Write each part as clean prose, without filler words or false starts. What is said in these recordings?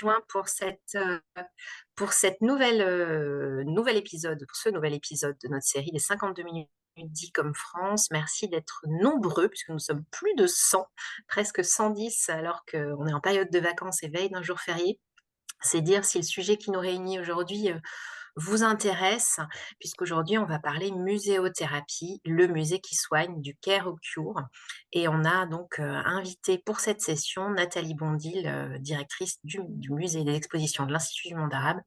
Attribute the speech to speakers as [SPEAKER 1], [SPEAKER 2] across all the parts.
[SPEAKER 1] rejoint pour cette nouvel épisode, pour ce nouvel épisode de notre série des 52 minutes dit comme France. Merci d'être nombreux puisque nous sommes plus de 100, presque 110 alors qu'on est en période de vacances et veille d'un jour férié. C'est dire si le sujet qui nous réunit aujourd'hui, vous intéresse, puisqu'aujourd'hui on va parler muséothérapie, le musée qui soigne du Caire au Cure. Et on a donc invité pour cette session Nathalie Bondil, directrice du musée des expositions de l'Institut du monde arabe,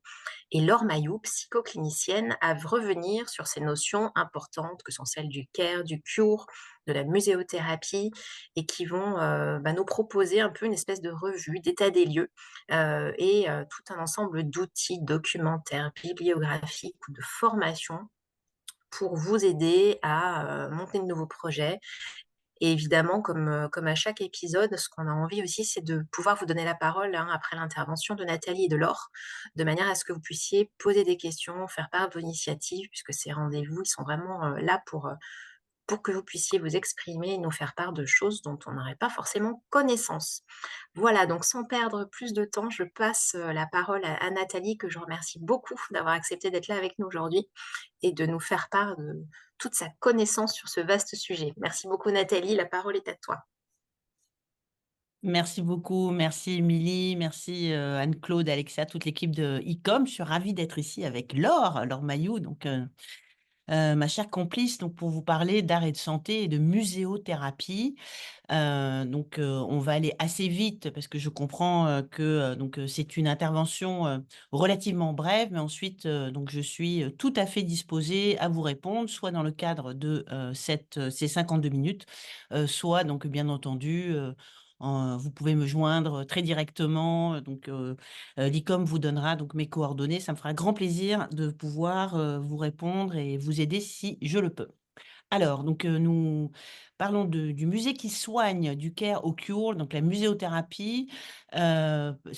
[SPEAKER 1] et Laure Mailloux, psychoclinicienne, à revenir sur ces notions importantes que sont celles du care, du cure, de la muséothérapie, et qui vont nous proposer un peu une espèce de revue, d'état des lieux, et tout un ensemble d'outils documentaires, bibliographiques ou de formation pour vous aider à monter de nouveaux projets. Et évidemment, comme à chaque épisode, ce qu'on a envie aussi, c'est de pouvoir vous donner la parole, hein, après l'intervention de Nathalie et de Laure, de manière à ce que vous puissiez poser des questions, faire part de vos initiatives, puisque ces rendez-vous, ils sont vraiment là pour que vous puissiez vous exprimer et nous faire part de choses dont on n'aurait pas forcément connaissance. Voilà, donc sans perdre plus de temps, je passe la parole à Nathalie, que je remercie beaucoup d'avoir accepté d'être là avec nous aujourd'hui et de nous faire part de toute sa connaissance sur ce vaste sujet. Merci beaucoup Nathalie, la parole est à toi.
[SPEAKER 2] Merci beaucoup, merci Émilie, merci, Anne-Claude, Alexia, toute l'équipe de ICOM. Je suis ravie d'être ici avec Laure Mailloux, ma chère complice, donc pour vous parler d'art et de santé et de muséothérapie. On va aller assez vite parce que je comprends, c'est une intervention, relativement brève, mais ensuite, je suis, tout à fait disposée à vous répondre, soit dans le cadre de, ces 52 minutes, soit donc bien entendu, vous pouvez me joindre très directement, l'ICOM vous donnera donc mes coordonnées. Ça me fera grand plaisir de pouvoir, vous répondre et vous aider si je le peux. Alors, nous parlons du musée qui soigne du Caire au Cure, donc la muséothérapie.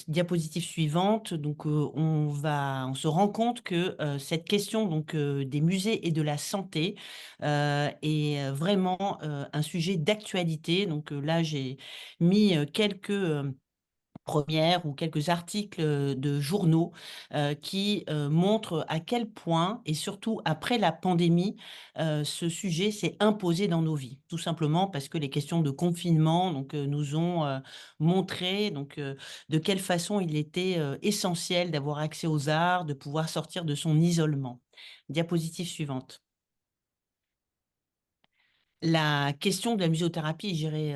[SPEAKER 2] Diapositive suivante. On se rend compte que cette question des musées et de la santé est vraiment un sujet d'actualité. Là, j'ai mis quelques premières ou quelques articles de journaux qui montrent à quel point, et surtout après la pandémie, ce sujet s'est imposé dans nos vies. Tout simplement parce que les questions de confinement nous ont montré de quelle façon il était essentiel d'avoir accès aux arts, de pouvoir sortir de son isolement. Diapositive suivante. La question de la muséothérapie, j'irai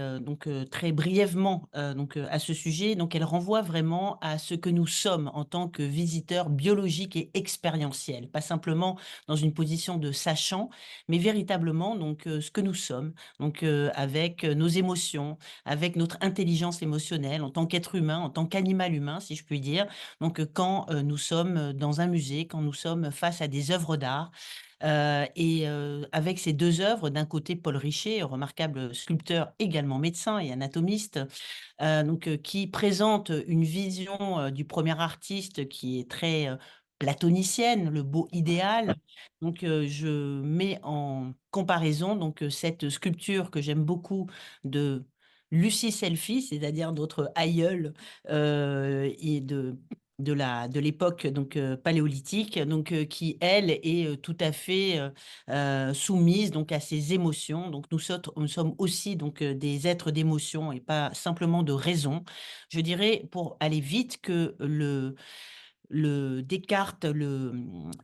[SPEAKER 2] très brièvement à ce sujet. Donc, elle renvoie vraiment à ce que nous sommes en tant que visiteurs biologiques et expérientiels, pas simplement dans une position de sachant, mais véritablement ce que nous sommes, avec nos émotions, avec notre intelligence émotionnelle en tant qu'être humain, en tant qu'animal humain, si je puis dire. Quand nous sommes dans un musée, quand nous sommes face à des œuvres d'art. Avec ces 2 œuvres, d'un côté Paul Richer, remarquable sculpteur, également médecin et anatomiste, qui présente une vision, du premier artiste qui est très, platonicienne, le beau idéal. Je mets en comparaison cette sculpture que j'aime beaucoup de Lucie Selfie, c'est-à-dire notre aïeule, et de l'époque paléolithique, qui elle est, tout à fait, soumise à ses émotions. Nous sommes aussi des êtres d'émotion et pas simplement de raison. Je dirais, pour aller vite, que le Descartes,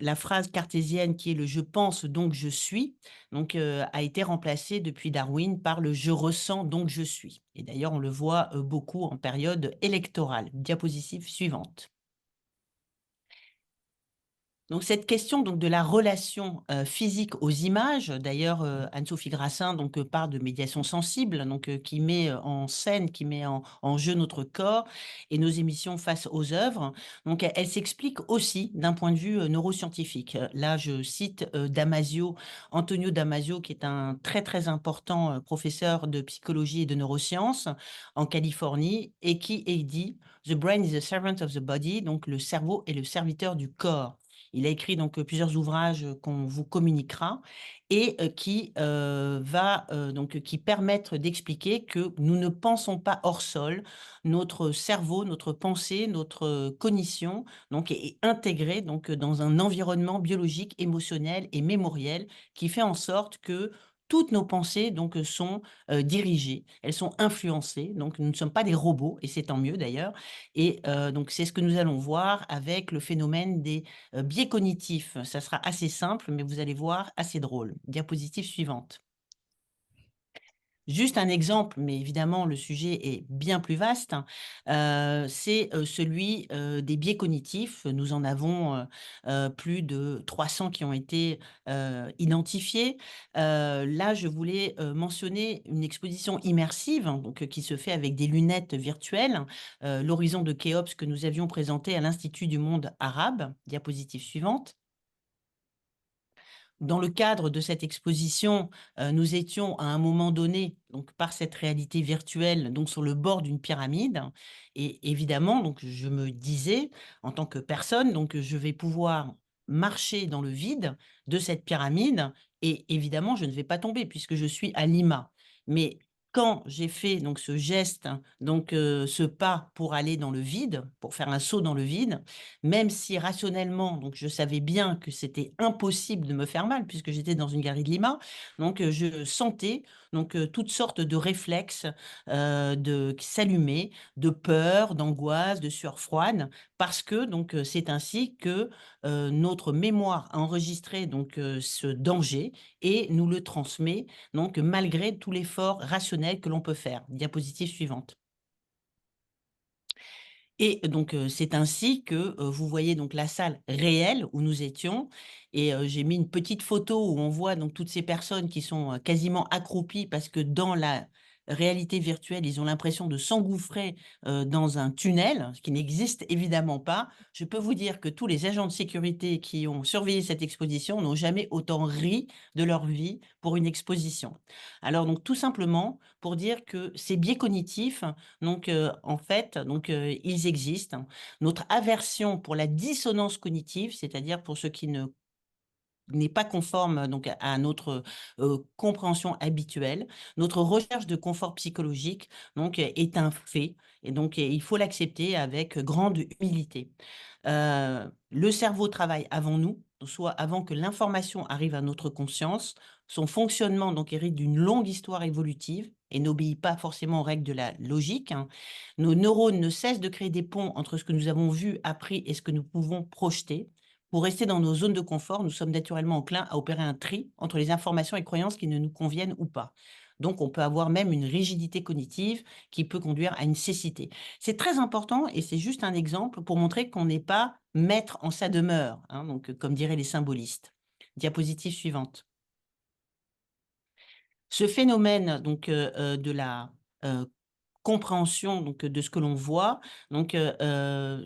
[SPEAKER 2] la phrase cartésienne qui est le «je pense donc je suis», a été remplacée depuis Darwin par le «je ressens donc je suis», et d'ailleurs on le voit, beaucoup en période électorale. Diapositive suivante. Donc cette question de la relation, physique aux images, d'ailleurs, Anne-Sophie Grassin parle de médiation sensible, qui met, en scène, qui met en jeu notre corps et nos émissions face aux œuvres. Elle s'explique aussi d'un point de vue, neuroscientifique. Là, je cite, Antonio Damasio, qui est un très, très important, professeur de psychologie et de neurosciences en Californie, et qui dit: «The brain is the servant of the body», donc le cerveau est le serviteur du corps. Il a écrit donc plusieurs ouvrages qu'on vous communiquera et qui permettent d'expliquer que nous ne pensons pas hors sol. Notre cerveau, notre pensée, notre cognition donc est intégrée donc dans un environnement biologique, émotionnel et mémoriel qui fait en sorte que toutes nos pensées donc sont, dirigées, elles sont influencées, donc nous ne sommes pas des robots et c'est tant mieux d'ailleurs et donc c'est ce que nous allons voir avec le phénomène des, biais cognitifs. Ça sera assez simple, mais vous allez voir, assez drôle. Diapositive suivante. Juste un exemple, mais évidemment le sujet est bien plus vaste, hein, c'est, celui, des biais cognitifs. Nous en avons, plus de 300 qui ont été, identifiés. Là, je voulais, mentionner une exposition immersive, hein, donc, qui se fait avec des lunettes virtuelles, l'horizon de Khéops que nous avions présenté à l'Institut du monde arabe. Diapositive suivante. Dans le cadre de cette exposition, nous étions à un moment donné, donc par cette réalité virtuelle, donc sur le bord d'une pyramide et évidemment, donc je me disais en tant que personne, donc je vais pouvoir marcher dans le vide de cette pyramide et évidemment, je ne vais pas tomber puisque je suis à Lima. Mais quand j'ai fait donc ce geste, donc ce pas pour aller dans le vide, pour faire un saut dans le vide, même si rationnellement, donc je savais bien que c'était impossible de me faire mal puisque j'étais dans une galerie de Lima. Donc, je sentais donc, toutes sortes de réflexes, qui s'allumaient, de peur, d'angoisse, de sueur froide parce que donc, c'est ainsi que, notre mémoire a enregistré donc, ce danger et nous le transmet donc malgré tout l'effort rationnel que l'on peut faire. Diapositive suivante. Et donc, c'est ainsi que, vous voyez donc la salle réelle où nous étions et j'ai mis une petite photo où on voit donc toutes ces personnes qui sont, quasiment accroupies parce que dans la réalité virtuelle, ils ont l'impression de s'engouffrer, dans un tunnel, ce qui n'existe évidemment pas. Je peux vous dire que tous les agents de sécurité qui ont surveillé cette exposition n'ont jamais autant ri de leur vie pour une exposition. Alors donc tout simplement pour dire que ces biais cognitifs donc, en fait, donc, ils existent. Notre aversion pour la dissonance cognitive, c'est-à-dire pour ce qui ne n'est pas conforme donc à notre, compréhension habituelle. Notre recherche de confort psychologique donc est un fait et donc il faut l'accepter avec grande humilité. Le cerveau travaille avant nous, soit avant que l'information arrive à notre conscience. Son fonctionnement donc hérite d'une longue histoire évolutive et n'obéit pas forcément aux règles de la logique, hein. Nos neurones ne cessent de créer des ponts entre ce que nous avons vu, appris et ce que nous pouvons projeter. Pour rester dans nos zones de confort, nous sommes naturellement enclins à opérer un tri entre les informations et croyances qui ne nous conviennent ou pas. Donc, on peut avoir même une rigidité cognitive qui peut conduire à une cécité. C'est très important et c'est juste un exemple pour montrer qu'on n'est pas maître en sa demeure, hein, donc, comme diraient les symbolistes. Diapositive suivante. Ce phénomène donc, de la, heu, compréhension donc, de ce que l'on voit donc,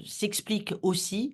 [SPEAKER 2] s'explique aussi,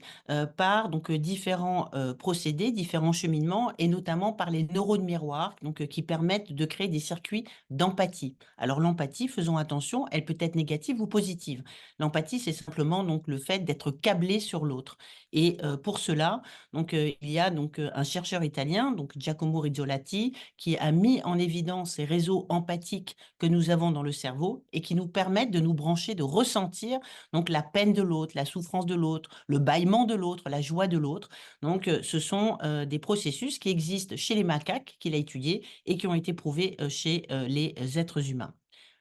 [SPEAKER 2] par donc, différents, procédés, différents cheminements et notamment par les neurones miroirs donc, qui permettent de créer des circuits d'empathie. Alors l'empathie, faisons attention, elle peut être négative ou positive. L'empathie, c'est simplement donc le fait d'être câblé sur l'autre et pour cela donc, il y a donc, un chercheur italien donc Giacomo Rizzolatti qui a mis en évidence ces réseaux empathiques que nous avons dans le cerveau et qui nous permettent de nous brancher, de ressentir donc la peine de l'autre, la souffrance de l'autre, le bâillement de l'autre, la joie de l'autre. Donc, ce sont, des processus qui existent chez les macaques qu'il a étudiés et qui ont été prouvés, chez, les êtres humains.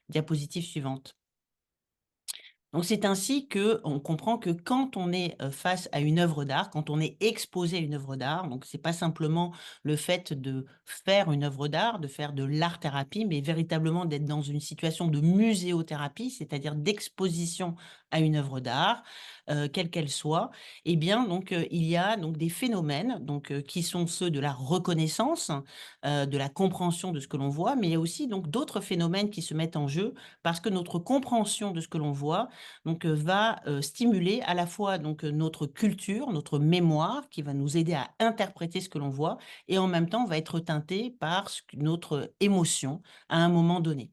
[SPEAKER 2] Diapositive suivante. Donc c'est ainsi que on comprend que quand on est, face à une œuvre d'art, quand on est exposé à une œuvre d'art, donc c'est pas simplement le fait de faire une œuvre d'art, de faire de l'art-thérapie, mais véritablement d'être dans une situation de muséothérapie, c'est-à-dire d'exposition à une œuvre d'art, quelle qu'elle soit. Eh bien donc, il y a donc des phénomènes donc, qui sont ceux de la reconnaissance, de la compréhension de ce que l'on voit, mais il y a aussi donc d'autres phénomènes qui se mettent en jeu parce que notre compréhension de ce que l'on voit donc va, stimuler à la fois donc, notre culture, notre mémoire qui va nous aider à interpréter ce que l'on voit et en même temps va être teintée par ce que notre émotion à un moment donné.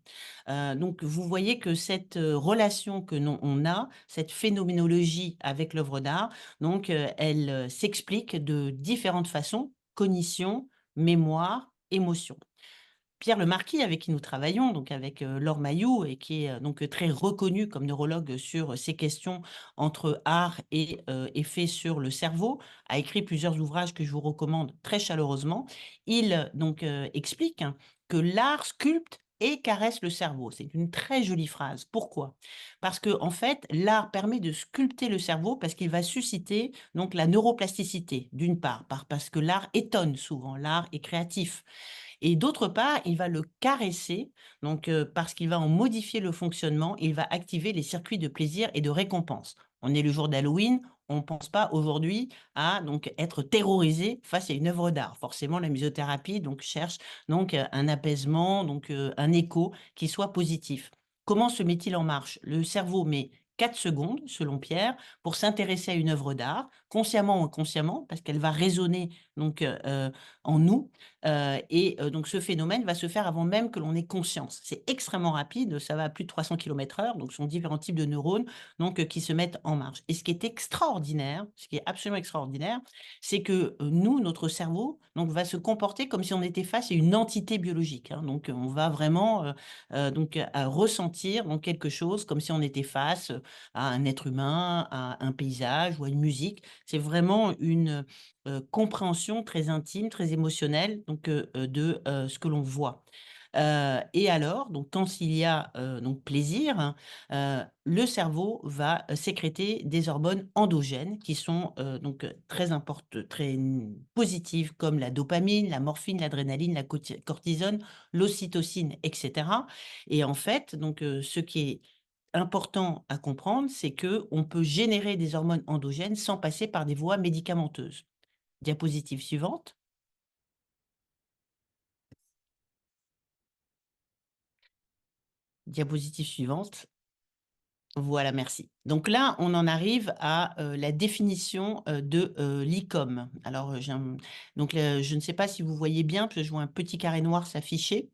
[SPEAKER 2] Donc vous voyez que cette, relation que l'on on a cette phénoménologie avec l'œuvre d'art, donc elle, s'explique de différentes façons: cognition, mémoire, émotion. Pierre Lemarquis, avec qui nous travaillons, donc avec, Laure Mailloux et qui est, donc très reconnu comme neurologue sur ces questions entre art et effets sur le cerveau, a écrit plusieurs ouvrages que je vous recommande très chaleureusement. Il, donc, explique, hein, que l'art sculpte et caresse le cerveau. C'est une très jolie phrase. Pourquoi? Parce que en fait, l'art permet de sculpter le cerveau parce qu'il va susciter donc la neuroplasticité, d'une part, parce que l'art étonne souvent, l'art est créatif. Et d'autre part, il va le caresser, donc parce qu'il va en modifier le fonctionnement, il va activer les circuits de plaisir et de récompense. On est le jour d'Halloween, on ne pense pas aujourd'hui à donc être terrorisé face à une œuvre d'art. Forcément, la muséothérapie donc cherche donc un apaisement, donc un écho qui soit positif. Comment se met-il en marche? Le cerveau met 4 secondes, selon Pierre, pour s'intéresser à une œuvre d'art, consciemment ou inconsciemment, parce qu'elle va résonner donc en nous. Donc ce phénomène va se faire avant même que l'on ait conscience. C'est extrêmement rapide, ça va à plus de 300 km/h, donc ce sont différents types de neurones donc qui se mettent en marche. Et ce qui est extraordinaire, ce qui est absolument extraordinaire, c'est que, nous, notre cerveau, donc va se comporter comme si on était face à une entité biologique, hein. Donc on va vraiment, ressentir donc quelque chose comme si on était face, à un être humain, à un paysage ou à une musique. C'est vraiment une, compréhension très intime, très émotionnelle donc de, ce que l'on voit. Et alors, donc quand il y a, donc plaisir, hein, le cerveau va, sécréter des hormones endogènes qui sont, très positives comme la dopamine, la morphine, l'adrénaline, la cortisone, l'ocytocine et cetera. Et en fait, donc ce qui est important à comprendre, c'est que on peut générer des hormones endogènes sans passer par des voies médicamenteuses. Diapositive suivante. Diapositive suivante. Voilà, merci. Donc là, on en arrive à, la définition, de, l'ICOM. Alors, je ne sais pas si vous voyez bien, parce que je vois un petit carré noir s'afficher,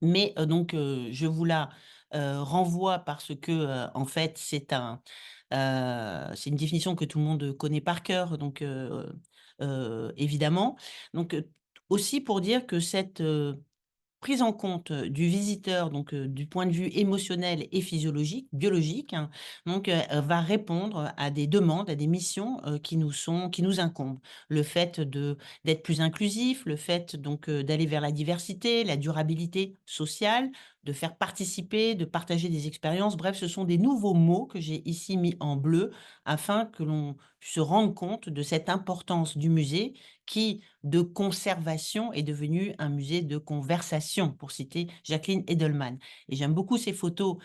[SPEAKER 2] mais, je vous la, renvoie parce que, en fait, c'est une définition que tout le monde connaît par cœur, donc, évidemment. Donc, aussi pour dire que cette, prise en compte, du visiteur, donc du point de vue émotionnel et physiologique, biologique, hein, donc va répondre à des demandes, à des missions, qui nous incombent. Le fait d'être plus inclusif, le fait donc d'aller vers la diversité, la durabilité sociale, de faire participer, de partager des expériences. Bref, ce sont des nouveaux mots que j'ai ici mis en bleu afin que l'on se rende compte de cette importance du musée qui, de conservation, est devenu un musée de conversation, pour citer Jacqueline Edelman. Et j'aime beaucoup ces photos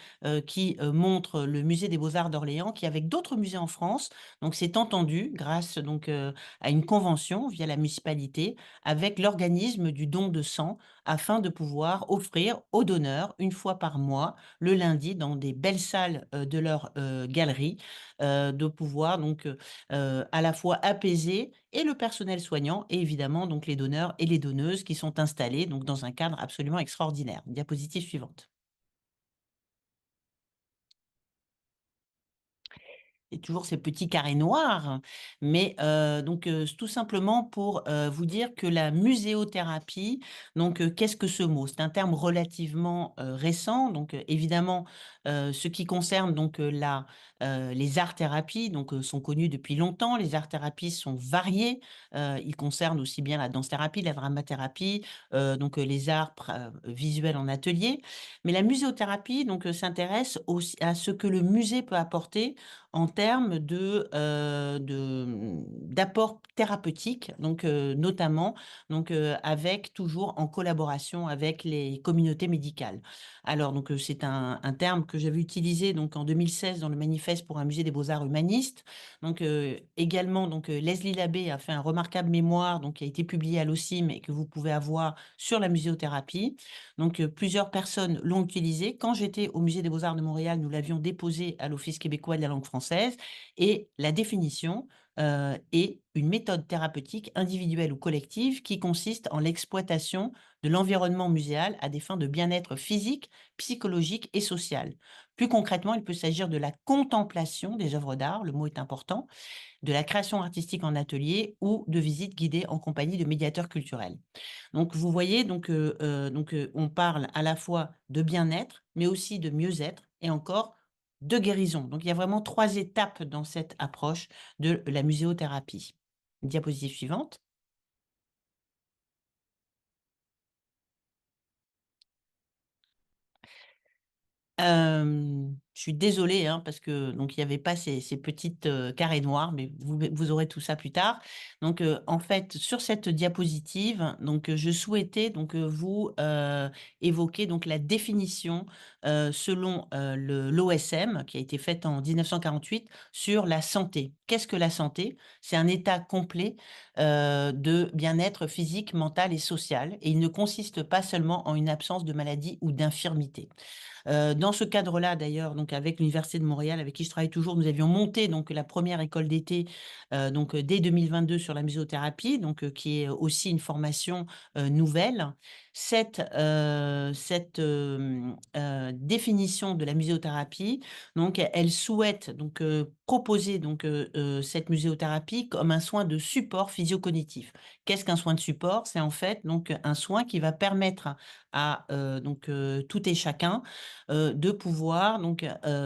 [SPEAKER 2] qui montrent le musée des Beaux-Arts d'Orléans, qui, avec d'autres musées en France, donc s'est entendu grâce donc à une convention via la municipalité avec l'organisme du don de sang, afin de pouvoir offrir aux donneurs une fois par mois, le lundi, dans des belles salles de leur galerie, de pouvoir donc à la fois apaiser et le personnel soignant et évidemment donc les donneurs et les donneuses qui sont installés donc dans un cadre absolument extraordinaire. Diapositive suivante. Et toujours ces petits carrés noirs, mais tout simplement pour, vous dire que la muséothérapie, donc qu'est-ce que ce mot? C'est un terme relativement, récent, donc évidemment, ce qui concerne donc les arts-thérapies donc sont connus depuis longtemps. Les arts-thérapies sont variés, ils concernent aussi bien la danse-thérapie, la dramathérapie, les arts visuels en atelier. Mais la muséothérapie donc s'intéresse aussi à ce que le musée peut apporter en termes d'apport thérapeutique, donc notamment avec toujours en collaboration avec les communautés médicales. Alors c'est un terme que j'avais utilisé donc en 2016 dans le manifeste pour un musée des beaux-arts humanistes. Également Leslie Labbé a fait un remarquable mémoire donc qui a été publié à l'OSIM et que vous pouvez avoir sur la muséothérapie. Plusieurs personnes l'ont utilisé. Quand j'étais au Musée des Beaux-Arts de Montréal, nous l'avions déposé à l'Office québécois de la langue française et la définition, est une méthode thérapeutique individuelle ou collective qui consiste en l'exploitation de l'environnement muséal à des fins de bien-être physique, psychologique et social. Plus concrètement, il peut s'agir de la contemplation des œuvres d'art, le mot est important, de la création artistique en atelier ou de visites guidées en compagnie de médiateurs culturels. Donc vous voyez, on parle à la fois de bien-être, mais aussi de mieux-être et encore de guérison. Donc il y a vraiment 3 étapes dans cette approche de la muséothérapie. Diapositive suivante. Je suis désolée, hein, parce que donc il y avait pas ces petites, carrés noirs, mais vous aurez tout ça plus tard. Donc, en fait, sur cette diapositive, je souhaitais vous, évoquer donc la définition, selon, l'OSM qui a été faite en 1948 sur la santé. Qu'est-ce que la santé? C'est un état complet, de bien-être physique, mental et social et il ne consiste pas seulement en une absence de maladie ou d'infirmité. Dans ce cadre-là d'ailleurs, donc avec l'Université de Montréal avec qui je travaille toujours, nous avions monté donc la première école d'été, dès 2022 sur la muséothérapie, qui est aussi une formation, nouvelle. Définition de la muséothérapie, donc elle souhaite proposer cette muséothérapie comme un soin de support physio-cognitif. Qu'est-ce qu'un soin de support? C'est en fait donc un soin qui va permettre à, tout et chacun de pouvoir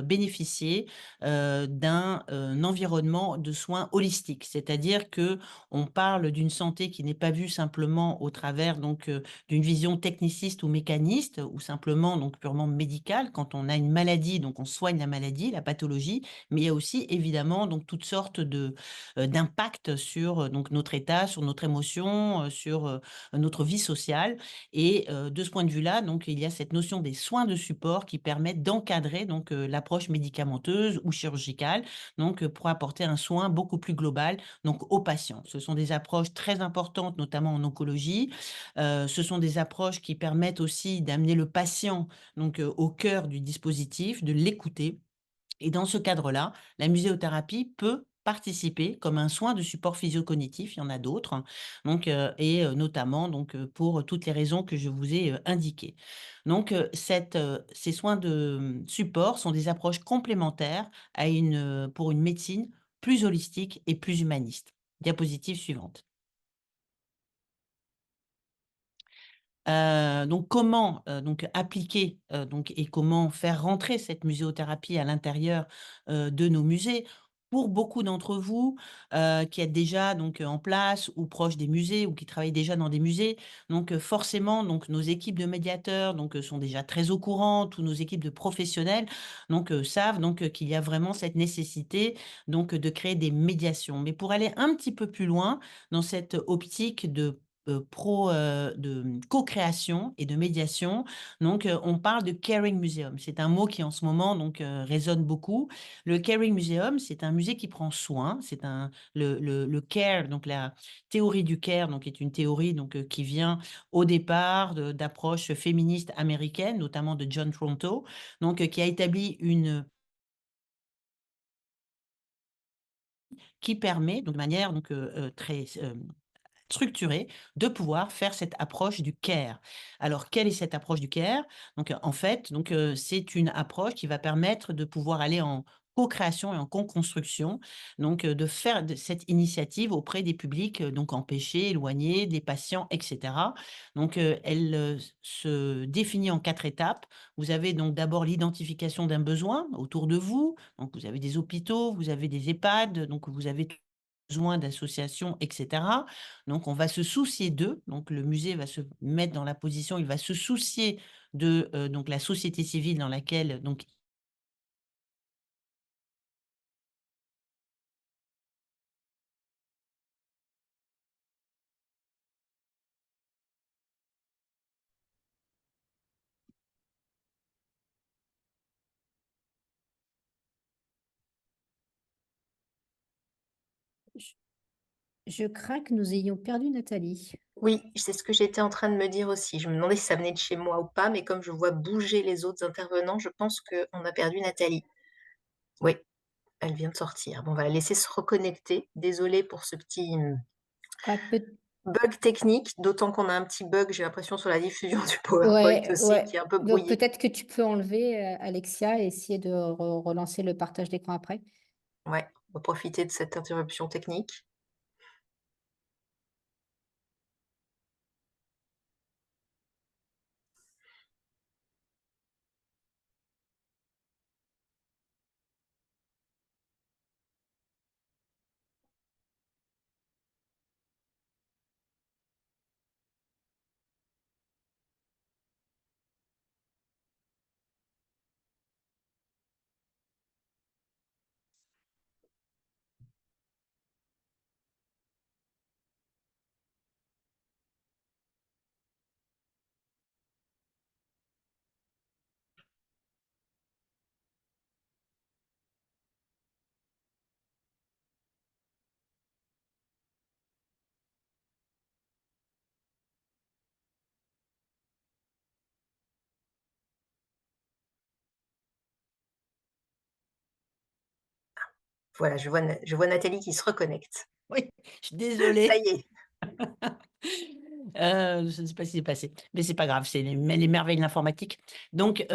[SPEAKER 2] bénéficier, d'un, environnement de soins holistiques. C'est-à-dire que on parle d'une santé qui n'est pas vue simplement au travers d'une vision techniciste ou mécaniste ou simplement purement médicale. Quand on a une maladie, donc on soigne la maladie, la pathologie, mais il y a aussi évidemment toutes sortes d'impacts sur, notre état, sur notre émotion, sur, notre vie sociale et de ce point de vue-là, il y a cette notion des soins de support qui permettent d'encadrer l'approche médicamenteuse ou chirurgicale, pour apporter un soin beaucoup plus global aux patients. Ce sont des approches très importantes, notamment en oncologie. Ce sont des approches qui permettent aussi d'amener le patient au cœur du dispositif, de l'écouter et dans ce cadre-là, la muséothérapie peut participer comme un soin de support physio-cognitif, il y en a d'autres, hein, notamment pour toutes les raisons que je vous ai, indiquées. Ces soins de, support sont des approches complémentaires pour une médecine plus holistique et plus humaniste. Diapositive suivante. Comment, appliquer, et comment faire rentrer cette muséothérapie à l'intérieur, de nos musées? Pour beaucoup d'entre vous, qui êtes déjà en place ou proches des musées ou qui travaillent déjà dans des musées, forcément nos équipes de médiateurs sont déjà très au courant, tous nos équipes de professionnels savent qu'il y a vraiment cette nécessité de créer des médiations. Mais pour aller un petit peu plus loin dans cette optique de co-création et de médiation. On parle de caring museum. C'est un mot qui en ce moment résonne beaucoup. Le caring museum, c'est un musée qui prend soin. C'est le care, donc la théorie du care, est une théorie qui vient au départ d'approches féministes américaines, notamment de John Tronto, qui a établi une qui permet donc de manière très structurée, de pouvoir faire cette approche du care. Alors, quelle est cette approche du care? En fait, c'est une approche qui va permettre de pouvoir aller en co-création et en co-construction, de faire de cette initiative auprès des publics, empêchés, éloignés, des patients et cetera. Elle, se définit en 4 étapes. Vous avez donc d'abord l'identification d'un besoin autour de vous. Donc vous avez des hôpitaux, vous avez des EHPAD, vous avez besoin d'associations et cetera. Donc on va se soucier d'eux, donc le musée va se mettre dans la position, il va se soucier de, la société civile dans laquelle
[SPEAKER 3] Je je crains que nous ayons perdu Nathalie.
[SPEAKER 1] Oui, c'est ce que j'étais en train de me dire aussi. Je me demandais si ça venait de chez moi ou pas, mais comme je vois bouger les autres intervenants, je pense qu'on a perdu Nathalie. Oui, elle vient de sortir. Bon, on va la laisser se reconnecter. Désolée pour ce petit,
[SPEAKER 3] Ah peut
[SPEAKER 1] Bug technique, d'autant qu'on a un petit bug, j'ai l'impression, sur la diffusion du PowerPoint
[SPEAKER 3] Ouais,
[SPEAKER 1] aussi,
[SPEAKER 3] ouais.
[SPEAKER 1] qui est un peu
[SPEAKER 3] Donc
[SPEAKER 1] brouillé.
[SPEAKER 3] peut-être que tu peux enlever, Alexia, et essayer de relancer le partage d'écran après.
[SPEAKER 1] Ouais, on va profiter de cette interruption technique. Voilà, je vois Nathalie qui se reconnecte.
[SPEAKER 2] Oui, je suis
[SPEAKER 1] Ça
[SPEAKER 2] désolée.
[SPEAKER 1] y est.
[SPEAKER 2] Je ne sais pas ce qui s'est passé, mais c'est pas grave, c'est les merveilles de l'informatique. Donc,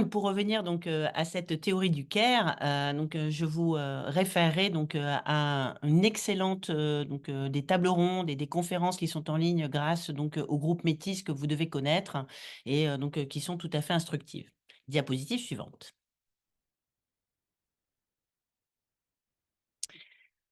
[SPEAKER 2] pour revenir donc, à cette théorie du CARE, donc, je vous, référerai donc, à une excellente, donc, des tables rondes et des conférences qui sont en ligne grâce donc, au groupe Métis que vous devez connaître et donc, qui sont tout à fait instructives. Diapositive suivante.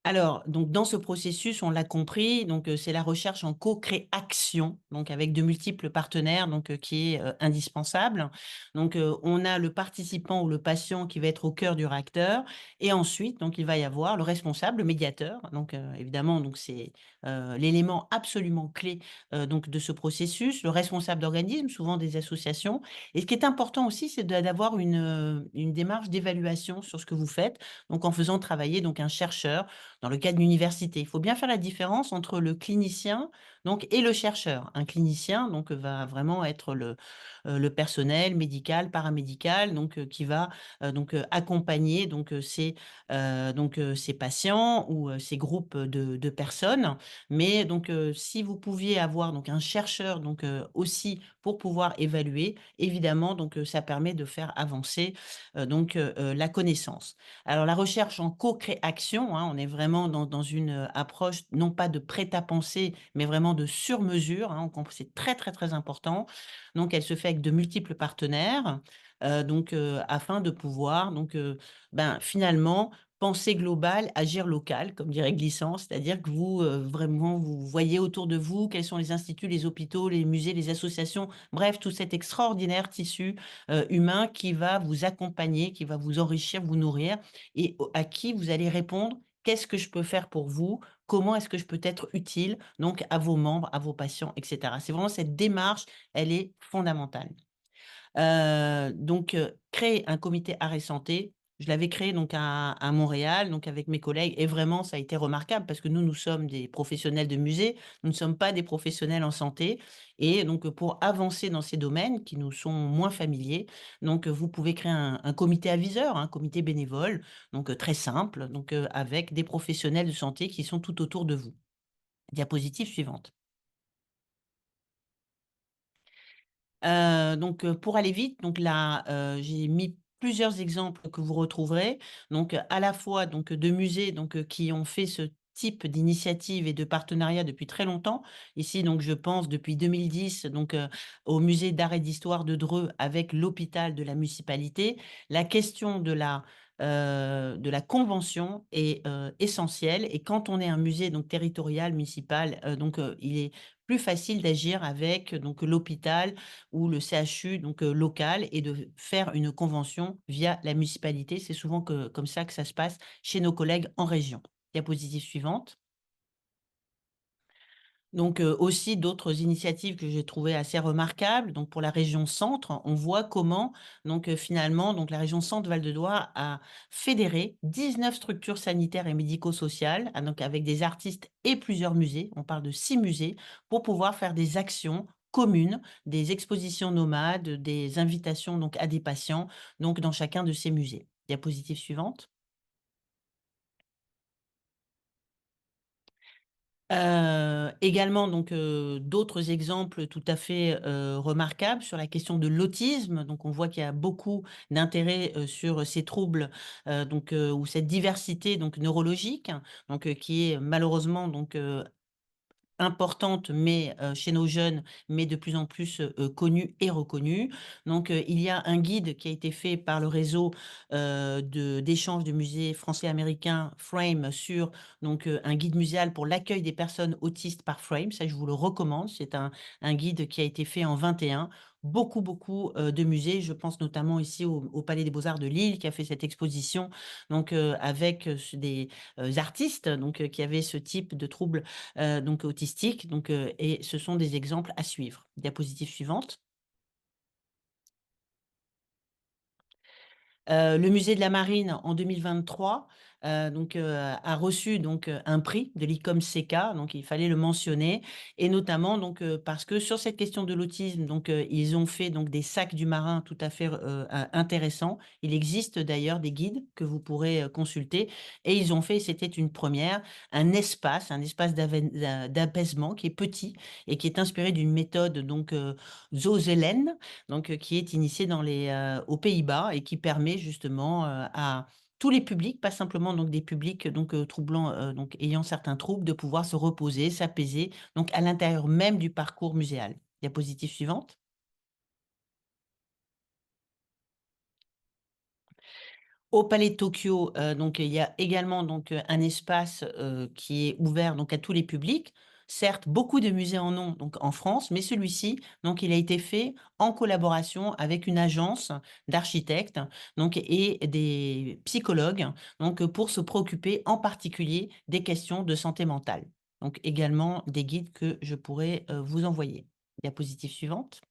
[SPEAKER 2] Alors, donc dans ce processus, on l'a compris, donc c'est la recherche en co-création, donc avec de multiples partenaires, donc qui est, indispensable. Donc, on a le participant ou le patient qui va être au cœur du réacteur et ensuite, donc il va y avoir le responsable, le médiateur. Donc, évidemment, donc c'est, l'élément absolument clé, donc de ce processus, le responsable d'organisme, souvent des associations. Et ce qui est important aussi, c'est d'avoir une démarche d'évaluation sur ce que vous faites, donc en faisant travailler donc un chercheur dans le cas d'une université. Il faut bien faire la différence entre le clinicien donc et le chercheur. Un clinicien donc va vraiment être le personnel médical, paramédical donc qui va, donc accompagner donc ces patients ou ces groupes de personnes. Mais donc si vous pouviez avoir donc un chercheur donc aussi pour pouvoir évaluer, évidemment donc ça permet de faire avancer, la connaissance. Alors la recherche en co-création, hein, on est vraiment dans une, approche non pas de prêt-à-penser, mais vraiment de sur-mesure, hein, c'est très, très, très important. Donc elle se fait avec de multiples partenaires, afin de pouvoir finalement penser global, agir local, comme dirait Glissant. C'est-à-dire que vous, vraiment, vous voyez autour de vous quels sont les instituts, les hôpitaux, les musées, les associations, bref, tout cet extraordinaire tissu, humain qui va vous accompagner, qui va vous enrichir, vous nourrir et à qui vous allez répondre: «Qu'est-ce que je peux faire pour vous? Comment est-ce que je peux être utile?» donc à vos membres, à vos patients et cetera. C'est vraiment cette démarche, elle est fondamentale. Créer un comité arrêt santé, je l'avais créé donc à Montréal, donc avec mes collègues et vraiment ça a été remarquable parce que nous, nous sommes des professionnels de musée, nous ne sommes pas des professionnels en santé et donc pour avancer dans ces domaines qui nous sont moins familiers, donc vous pouvez créer un comité aviseur, un comité bénévole, donc très simple, avec des professionnels de santé qui sont tout autour de vous. Diapositive suivante. Pour aller vite, donc là, j'ai mis plusieurs exemples que vous retrouverez. Donc, à la fois donc, de musées donc, qui ont fait ce type d'initiative et de partenariat depuis très longtemps. Ici, donc je pense depuis 2010 au musée d'art et d'histoire de Dreux avec l'hôpital de la municipalité. La question de la convention est, essentielle et quand on est un musée donc territorial, municipal, il est plus facile d'agir avec donc l'hôpital ou le CHU local et de faire une convention via la municipalité. C'est souvent comme ça que ça se passe chez nos collègues en région. Diapositive suivante. Aussi d'autres initiatives que j'ai trouvées assez remarquables. Donc pour la région Centre, on voit comment finalement la région Centre-Val de Loire a fédéré 19 structures sanitaires et médico-sociales, donc avec des artistes et plusieurs musées. On parle de 6 musées pour pouvoir faire des actions communes, des expositions nomades, des invitations donc à des patients, donc dans chacun de ces musées. Diapositive suivante. Également donc d'autres exemples tout à fait remarquables sur la question de l'autisme. Donc on voit qu'il y a beaucoup d'intérêt sur ces troubles ou cette diversité donc neurologique qui est malheureusement importante, mais chez nos jeunes, mais de plus en plus connue et reconnue. Donc, il y a un guide qui a été fait par le réseau d'échange de musées français-américains Frame sur un guide muséal pour l'accueil des personnes autistes par Frame. Ça, je vous le recommande. C'est un guide qui a été fait en 21. Beaucoup de musées. Je pense notamment ici au Palais des Beaux-Arts de Lille qui a fait cette exposition avec des artistes qui avaient ce type de troubles autistique. Et ce sont des exemples à suivre. Diapositive suivante. Le musée de la Marine en 2023 a reçu un prix de l'ICOM CK, donc il fallait le mentionner, et notamment parce que sur cette question de l'autisme, ils ont fait des sacs du marin tout à fait intéressants. Il existe d'ailleurs des guides que vous pourrez consulter, et ils ont fait, c'était une première, un espace d'apaisement qui est petit et qui est inspiré d'une méthode Zozelen, qui est initiée aux Pays-Bas et qui permet justement à tous les publics, pas simplement des publics troublants, ayant certains troubles, de pouvoir se reposer, s'apaiser, à l'intérieur même du parcours muséal. Diapositive suivante. Au Palais de Tokyo, il y a également un espace qui est ouvert à tous les publics. Certes, beaucoup de musées en ont en France, mais celui-ci, il a été fait en collaboration avec une agence d'architectes et des psychologues pour se préoccuper en particulier des questions de santé mentale. Donc également des guides que je pourrais vous envoyer. Diapositive suivante.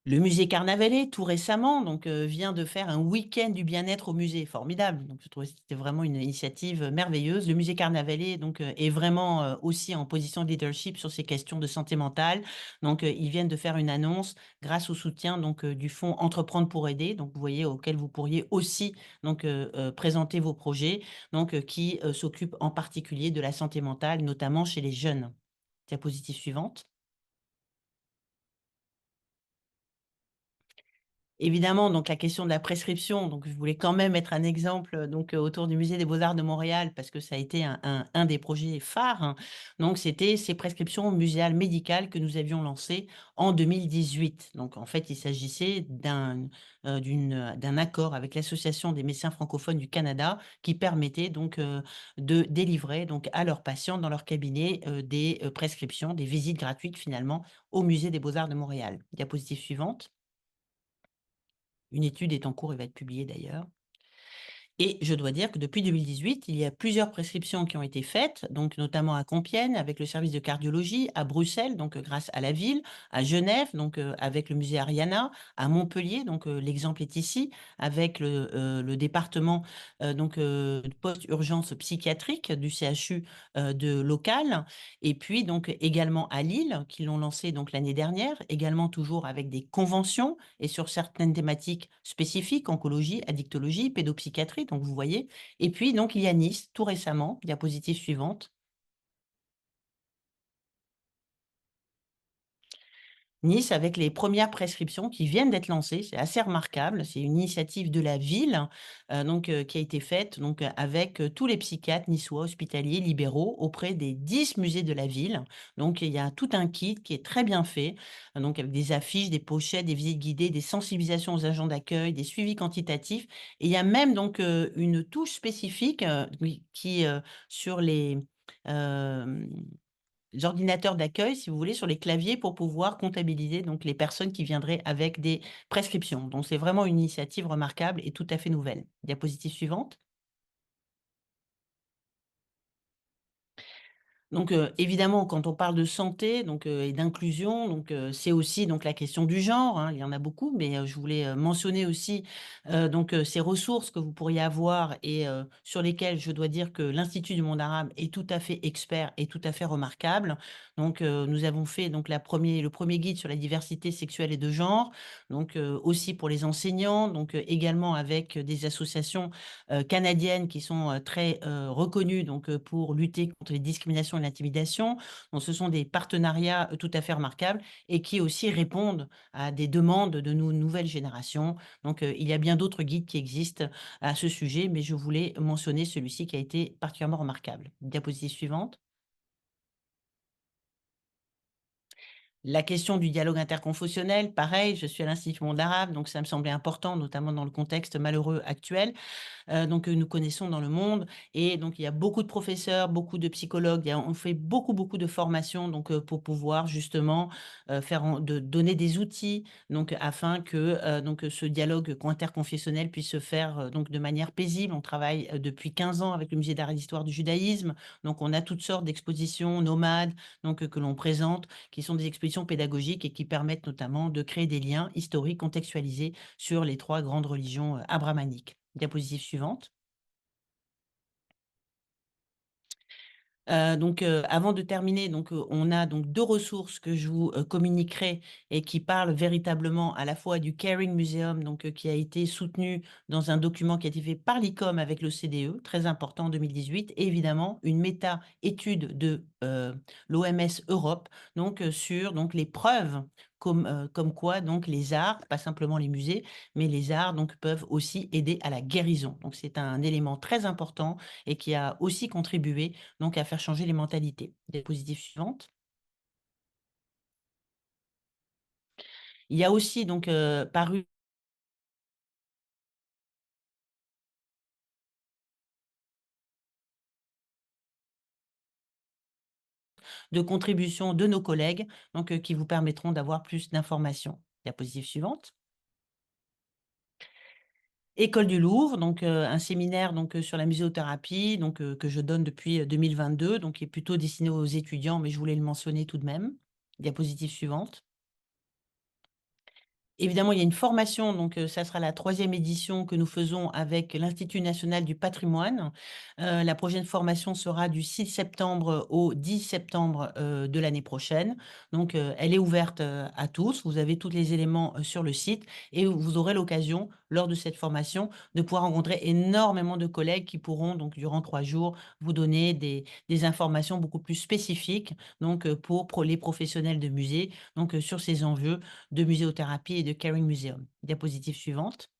[SPEAKER 2] Le musée Carnavalet, tout récemment, vient de faire un week-end du bien-être au musée. Formidable. Donc, je trouvais que c'était vraiment une initiative merveilleuse. Le musée Carnavalet, est vraiment aussi en position de leadership sur ces questions de santé mentale. Ils viennent de faire une annonce grâce au soutien du fonds Entreprendre pour aider. Donc, vous voyez, auquel vous pourriez aussi présenter vos projets, qui s'occupent en particulier de la santé mentale, notamment chez les jeunes. Diapositive suivante. Évidemment, la question de la prescription, je voulais quand même mettre un exemple autour du Musée des Beaux-Arts de Montréal parce que ça a été un des projets phares, hein. C'était ces prescriptions muséales médicales que nous avions lancées en 2018. En fait, il s'agissait d'un accord avec l'Association des médecins francophones du Canada qui permettait de délivrer à leurs patients dans leur cabinet des prescriptions, des visites gratuites finalement au Musée des Beaux-Arts de Montréal. Diapositive suivante. Une étude est en cours et va être publiée d'ailleurs. Et je dois dire que depuis 2018, il y a plusieurs prescriptions qui ont été faites, notamment à Compiègne avec le service de cardiologie, à Bruxelles, grâce à la ville, à Genève, avec le musée Ariana, à Montpellier, l'exemple est ici, avec le département de post-urgence psychiatrique du CHU de local, et puis également à Lille, qui l'ont lancé l'année dernière, également toujours avec des conventions et sur certaines thématiques spécifiques, oncologie, addictologie, pédopsychiatrie. Donc, vous voyez. Et puis, il y a Nice, tout récemment, diapositive suivante. Nice avec les premières prescriptions qui viennent d'être lancées. C'est assez remarquable. C'est une initiative de la ville qui a été faite avec tous les psychiatres niçois, hospitaliers, libéraux auprès des 10 musées de la ville. Il y a tout un kit qui est très bien fait, avec des affiches, des pochettes, des visites guidées, des sensibilisations aux agents d'accueil, des suivis quantitatifs. Et il y a même une touche spécifique qui sur les ordinateurs d'accueil, si vous voulez, sur les claviers pour pouvoir comptabiliser les personnes qui viendraient avec des prescriptions. Donc, c'est vraiment une initiative remarquable et tout à fait nouvelle. Diapositive suivante. Donc, évidemment, quand on parle de santé donc, et d'inclusion, donc, c'est aussi donc la question du genre, hein, il y en a beaucoup, mais, je voulais, mentionner aussi, donc, ces ressources que vous pourriez avoir et sur lesquelles je dois dire que l'Institut du monde arabe est tout à fait expert et tout à fait remarquable. Donc, nous avons fait donc le premier guide sur la diversité sexuelle et de genre, donc, aussi pour les enseignants, donc, également avec des associations canadiennes qui sont très reconnues donc, pour lutter contre les discriminations et l'intimidation. Donc, ce sont des partenariats tout à fait remarquables et qui aussi répondent à des demandes de nos nouvelles générations. Donc, il y a bien d'autres guides qui existent à ce sujet, mais je voulais mentionner celui-ci qui a été particulièrement remarquable. Diapositive suivante. La question du dialogue interconfessionnel, pareil, je suis à l'Institut Monde Arabe, donc ça me semblait important, notamment dans le contexte malheureux actuel. Donc nous connaissons dans le monde et donc il y a beaucoup de professeurs, beaucoup de psychologues, on fait beaucoup, beaucoup de formations donc pour pouvoir justement, donner des outils donc afin que, donc ce dialogue interconfessionnel puisse se faire, donc de manière paisible. On travaille, depuis 15 ans avec le Musée d'art et d'histoire du judaïsme, donc on a toutes sortes d'expositions nomades donc que l'on présente, qui sont des expositions pédagogiques et qui permettent notamment de créer des liens historiques contextualisés sur les 3 grandes religions, abrahamiques. Diapositive suivante. Donc, avant de terminer, donc, on a donc 2 ressources que je vous, communiquerai et qui parlent véritablement à la fois du Caring Museum, donc, qui a été soutenu dans un document qui a été fait par l'ICOM avec l'OCDE, très important en 2018 et évidemment une méta-étude de, l'OMS Europe, donc, sur donc les preuves comme quoi donc les arts, pas simplement les musées, mais les arts donc peuvent aussi aider à la guérison. Donc c'est un élément très important et qui a aussi contribué donc à faire changer les mentalités. Diapositive suivante. Il y a aussi donc, paru de contributions de nos collègues, donc, qui vous permettront d'avoir plus d'informations. Diapositive suivante. École du Louvre, donc, un séminaire donc, sur la muséothérapie, donc, que je donne depuis, 2022, donc qui est plutôt destiné aux étudiants, mais je voulais le mentionner tout de même. Diapositive suivante. Évidemment, il y a une formation, donc ça sera la 3e édition que nous faisons avec l'Institut national du patrimoine. La prochaine formation sera du 6 septembre au 10 septembre, de l'année prochaine. Donc, elle est ouverte, à tous. Vous avez tous les éléments, sur le site et vous aurez l'occasion, lors de cette formation, de pouvoir rencontrer énormément de collègues qui pourront donc durant 3 jours vous donner des informations beaucoup plus spécifiques, donc, pour les professionnels de musée, donc, sur ces enjeux de muséothérapie et de Caring Museum. Diapositive suivante.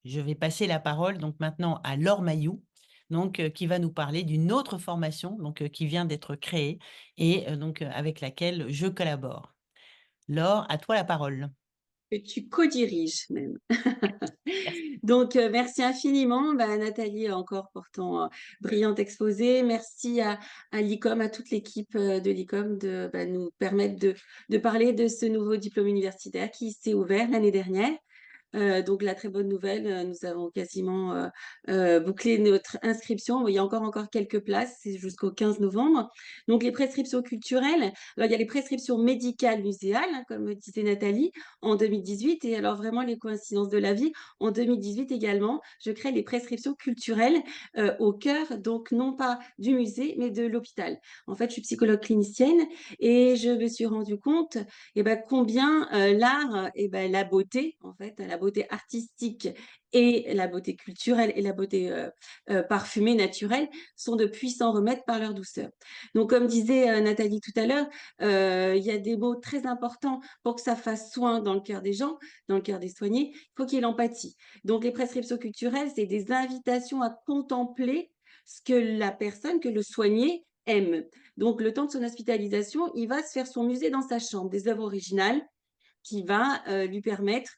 [SPEAKER 2] Je vais passer la parole donc maintenant à Laure Mayou, donc qui va nous parler d'une autre formation donc qui vient d'être créée et donc avec laquelle je collabore. Laure, à toi la parole.
[SPEAKER 4] Que tu co-diriges même.
[SPEAKER 2] Merci.
[SPEAKER 4] Donc, merci infiniment, bah, Nathalie, encore pour ton brillant exposé. Merci à l'ICOM, à toute l'équipe de l'ICOM de nous permettre de parler de ce nouveau diplôme universitaire qui s'est ouvert l'année dernière. Donc la très bonne nouvelle, nous avons quasiment, bouclé notre inscription. Il y a encore quelques places, c'est jusqu'au 15 novembre. Donc les prescriptions culturelles, alors il y a les prescriptions médicales muséales, hein, comme disait Nathalie, en 2018 et alors vraiment les coïncidences de la vie, en 2018 également, je crée les prescriptions culturelles, au cœur donc non pas du musée, mais de l'hôpital. En fait, je suis psychologue clinicienne et je me suis rendu compte combien, l'art et la beauté, en fait, la beauté artistique et la beauté culturelle et la beauté, parfumée, naturelle, sont de puissants remèdes par leur douceur. Donc comme disait, Nathalie tout à l'heure, il y a des mots très importants pour que ça fasse soin dans le cœur des gens, dans le cœur des soignés, il faut qu'il y ait l'empathie. Donc les prescriptions culturelles, c'est des invitations à contempler ce que la personne, que le soigné aime. Donc, le temps de son hospitalisation, il va se faire son musée dans sa chambre, des œuvres originales qui va lui permettre,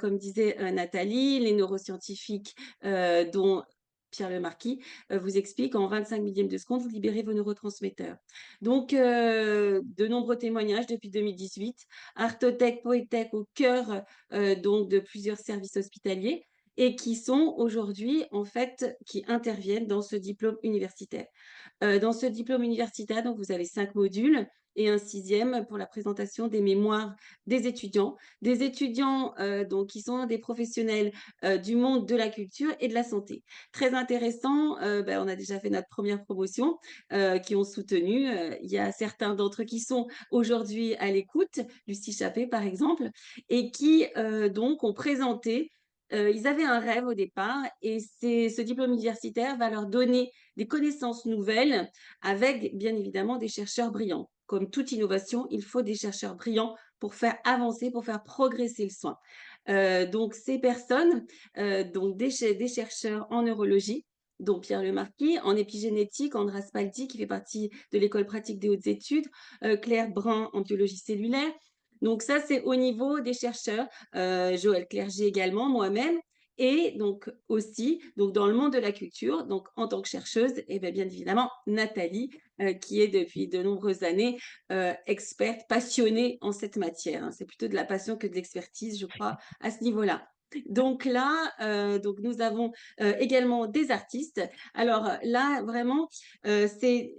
[SPEAKER 4] comme disait Nathalie, les neuroscientifiques dont Pierre Lemarquis vous explique en 25 millièmes de seconde, vous libérez vos neurotransmetteurs. Donc, de nombreux témoignages depuis 2018, Artothèque, Poétèque au cœur donc de plusieurs services hospitaliers. et qui sont aujourd'hui, en fait, qui interviennent dans ce diplôme universitaire. Dans ce diplôme universitaire, donc vous avez 5 modules et un 6e pour la présentation des mémoires des étudiants. Des étudiants, donc qui sont des professionnels, du monde de la culture et de la santé. Très intéressant, on a déjà fait notre première promotion, qui ont soutenu, il y a certains d'entre eux qui sont aujourd'hui à l'écoute, Lucie Chappé par exemple, et qui, donc ont présenté, ils avaient un rêve au départ et ce diplôme universitaire va leur donner des connaissances nouvelles avec bien évidemment des chercheurs brillants. Comme toute innovation, il faut des chercheurs brillants pour faire avancer, pour faire progresser le soin. Donc ces personnes, donc des chercheurs en neurologie, dont Pierre Lemarquis, en épigénétique, Andras Spalti, qui fait partie de l'école pratique des hautes études, Claire Brun en biologie cellulaire. Donc ça, c'est au niveau des chercheurs, Joël Clerget également, moi-même. Et donc aussi, donc dans le monde de la culture, donc en tant que chercheuse, et bien évidemment Nathalie, qui est depuis de nombreuses années experte, passionnée en cette matière, hein. C'est plutôt de la passion que de l'expertise, je crois, à ce niveau-là. Donc là, donc nous avons également des artistes. Alors là, vraiment, il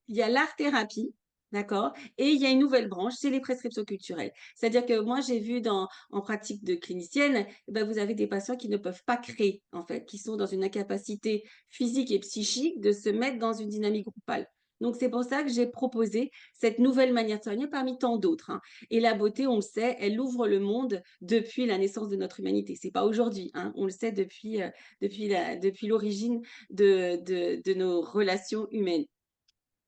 [SPEAKER 4] y a l'art-thérapie, d'accord, et il y a une nouvelle branche, c'est les prescriptions culturelles. C'est-à-dire que moi, j'ai vu en pratique de clinicienne, vous avez des patients qui ne peuvent pas créer, en fait, qui sont dans une incapacité physique et psychique de se mettre dans une dynamique groupale. Donc, c'est pour ça que j'ai proposé cette nouvelle manière de soigner parmi tant d'autres, hein. Et la beauté, on le sait, elle ouvre le monde depuis la naissance de notre humanité. C'est pas aujourd'hui, hein. On le sait depuis l'origine de nos relations humaines.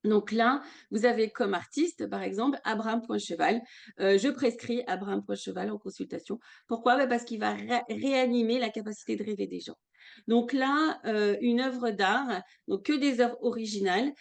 [SPEAKER 4] Donc là, vous avez comme artiste, par exemple, Abraham Poincheval. Je prescris Abraham Poincheval en consultation. Pourquoi? Parce qu'il va réanimer la capacité de rêver des gens. Donc là, une œuvre d'art, donc que des œuvres originales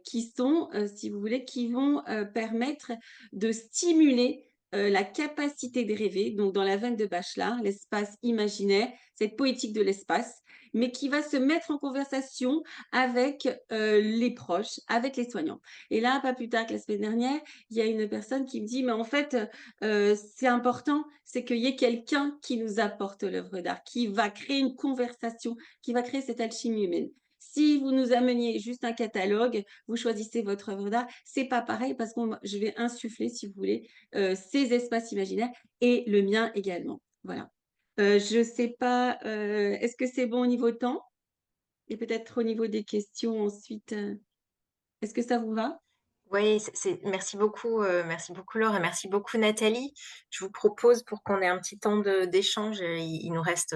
[SPEAKER 4] qui sont, si vous voulez, qui vont permettre de stimuler la capacité de rêver, donc dans la veine de Bachelard, l'espace imaginaire, cette poétique de l'espace, mais qui va se mettre en conversation avec les proches, avec les soignants. Et là, pas plus tard que la semaine dernière, il y a une personne qui me dit, mais en fait, c'est important, c'est qu'il y ait quelqu'un qui nous apporte l'œuvre d'art, qui va créer une conversation, qui va créer cette alchimie humaine. Si vous nous ameniez juste un catalogue, vous choisissez votre œuvre d'art, c'est pas pareil parce que je vais insuffler, si vous voulez, ces espaces imaginaires et le mien également. Voilà. Je sais pas, est-ce que c'est bon au niveau temps? Et peut-être au niveau des questions ensuite, est-ce que ça vous va?
[SPEAKER 1] Oui, merci beaucoup Laure et merci beaucoup Nathalie. Je vous propose pour qu'on ait un petit temps d'échange, il nous reste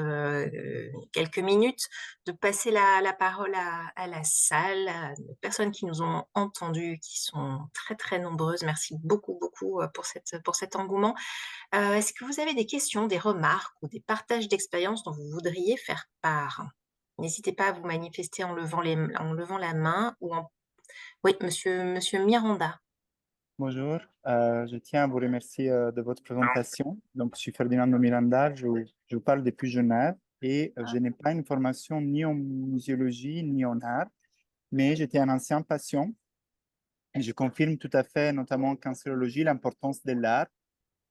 [SPEAKER 1] quelques minutes, de passer la parole à la salle, aux personnes qui nous ont entendus, qui sont très très nombreuses. Merci beaucoup beaucoup pour cet engouement. Est-ce que vous avez des questions, des remarques ou des partages d'expériences dont vous voudriez faire part? N'hésitez pas à vous manifester en levant la main ou en... Oui, monsieur Miranda.
[SPEAKER 5] Bonjour, je tiens à vous remercier de votre présentation. Donc, je suis Ferdinando Miranda, je vous parle depuis Genève et je n'ai pas une formation ni en muséologie ni en art, mais j'étais un ancien patient et je confirme tout à fait, notamment en cancérologie, l'importance de l'art.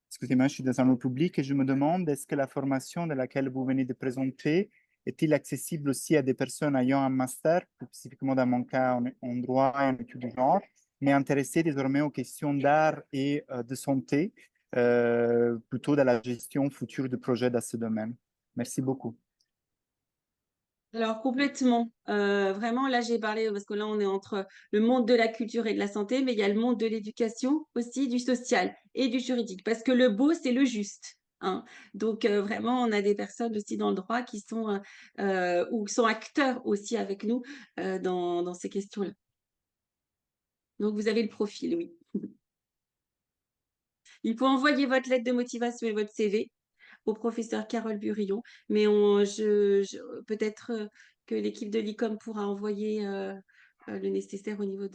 [SPEAKER 5] Excusez-moi, je suis dans un lieu public et je me demande, est-ce que la formation de laquelle vous venez de présenter est-il accessible aussi à des personnes ayant un master, plus spécifiquement dans mon cas en droit et en études de genre, mais intéressées désormais aux questions d'art et de santé, plutôt dans la gestion future de projets dans ce domaine. Merci beaucoup.
[SPEAKER 4] Alors complètement, vraiment là j'ai parlé parce que là on est entre le monde de la culture et de la santé, mais il y a le monde de l'éducation aussi, du social et du juridique, parce que le beau c'est le juste, hein. Donc vraiment on a des personnes aussi dans le droit qui sont, ou sont acteurs aussi avec nous, dans ces questions-là. Donc vous avez le profil, oui. Il faut envoyer votre lettre de motivation et votre CV au professeur Carole Burillon, mais peut-être que l'équipe de l'ICOM pourra envoyer le nécessaire au niveau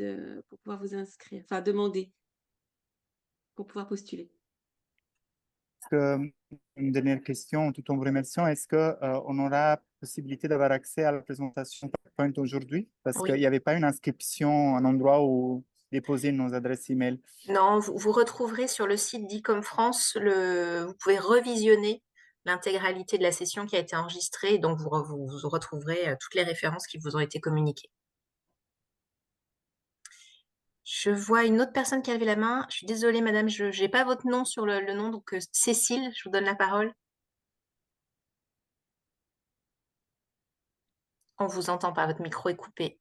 [SPEAKER 4] pour pouvoir vous inscrire, enfin demander pour pouvoir postuler.
[SPEAKER 5] Une dernière question, tout en vous remerciant, est-ce qu'on aura possibilité d'avoir accès à la présentation PowerPoint aujourd'hui? Parce
[SPEAKER 1] Oui.
[SPEAKER 5] qu'il n'y avait pas une inscription, un endroit où déposer nos adresses email.
[SPEAKER 1] Non, vous retrouverez sur le site d'ICOM France, vous pouvez revisionner l'intégralité de la session qui a été enregistrée, donc vous retrouverez toutes les références qui vous ont été communiquées. Je vois une autre personne qui a levé la main. Je suis désolée, madame, je n'ai pas votre nom sur le nom, donc Cécile, je vous donne la parole. On ne vous entend pas, votre micro est coupé.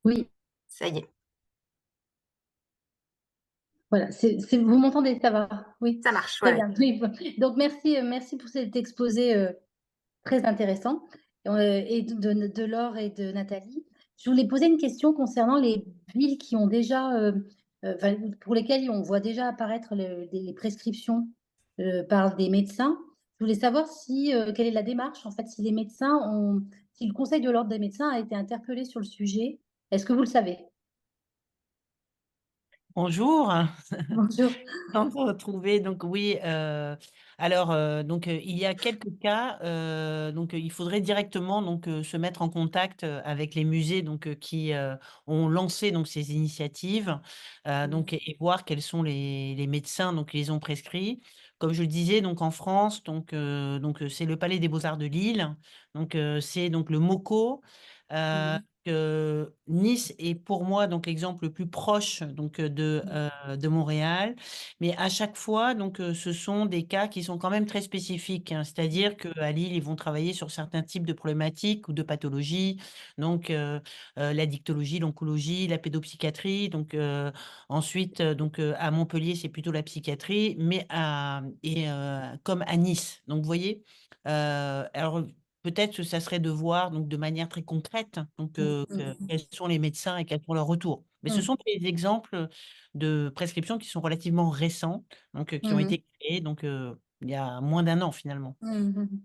[SPEAKER 6] Oui,
[SPEAKER 1] Ça y est,
[SPEAKER 6] voilà. Vous m'entendez, ça va? Oui,
[SPEAKER 1] ça marche.
[SPEAKER 6] très
[SPEAKER 1] Ouais.
[SPEAKER 6] bien. Oui, donc, merci pour cet exposé très intéressant et de Laure et de Nathalie. Je voulais poser une question concernant les villes qui ont déjà, enfin, pour lesquelles on voit déjà apparaître les prescriptions par des médecins. Je voulais savoir quelle est la démarche, en fait, si le Conseil de l'ordre des médecins a été interpellé sur le sujet. Est-ce que vous le savez?
[SPEAKER 2] Bonjour.
[SPEAKER 6] Bonjour.
[SPEAKER 2] On peut retrouver, donc oui, alors donc il y a quelques cas, donc il faudrait directement donc se mettre en contact avec les musées donc qui ont lancé donc ces initiatives, donc et voir quels sont les médecins donc qui les ont prescrits. Comme je le disais, donc en France, donc c'est le Palais des Beaux-Arts de Lille, donc c'est donc le MoCo. Nice est pour moi donc l'exemple le plus proche donc de Montréal. Mais à chaque fois, donc, ce sont des cas qui sont quand même très spécifiques, hein. C'est-à-dire qu'à Lille, ils vont travailler sur certains types de problématiques ou de pathologies, donc la dictologie, l'oncologie, la pédopsychiatrie. Donc ensuite, donc à Montpellier, c'est plutôt la psychiatrie, comme à Nice. Donc vous voyez, alors peut-être que ça serait de voir donc de manière très concrète donc quels sont les médecins et quels sont leurs retours. Mais ce sont des exemples de prescriptions qui sont relativement récents, donc qui ont été créées donc il y a moins d'un an finalement.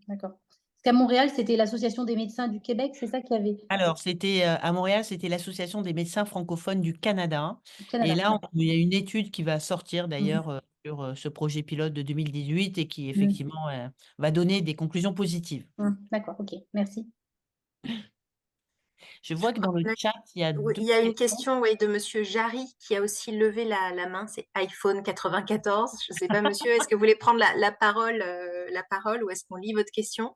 [SPEAKER 6] D'accord. Parce qu'à Montréal, c'était l'Association des médecins du Québec, c'est ça qui avait
[SPEAKER 2] Alors, c'était à Montréal, c'était l'Association des médecins francophones du Canada.
[SPEAKER 6] au
[SPEAKER 2] Et
[SPEAKER 6] Canada.
[SPEAKER 2] là, il y a une étude qui va sortir
[SPEAKER 6] Mhm.
[SPEAKER 2] d'ailleurs sur ce projet pilote de 2018 et qui
[SPEAKER 6] Mhm.
[SPEAKER 2] effectivement va donner des conclusions positives.
[SPEAKER 6] D'accord, ok, merci.
[SPEAKER 2] Je vois que dans le chat, il y a
[SPEAKER 1] Oui,
[SPEAKER 2] deux
[SPEAKER 1] il y a une
[SPEAKER 2] questions.
[SPEAKER 1] question de monsieur Jarry qui a aussi levé la main, c'est iPhone 94. Je ne sais pas, monsieur, est-ce que vous voulez prendre la parole ou est-ce qu'on lit votre question?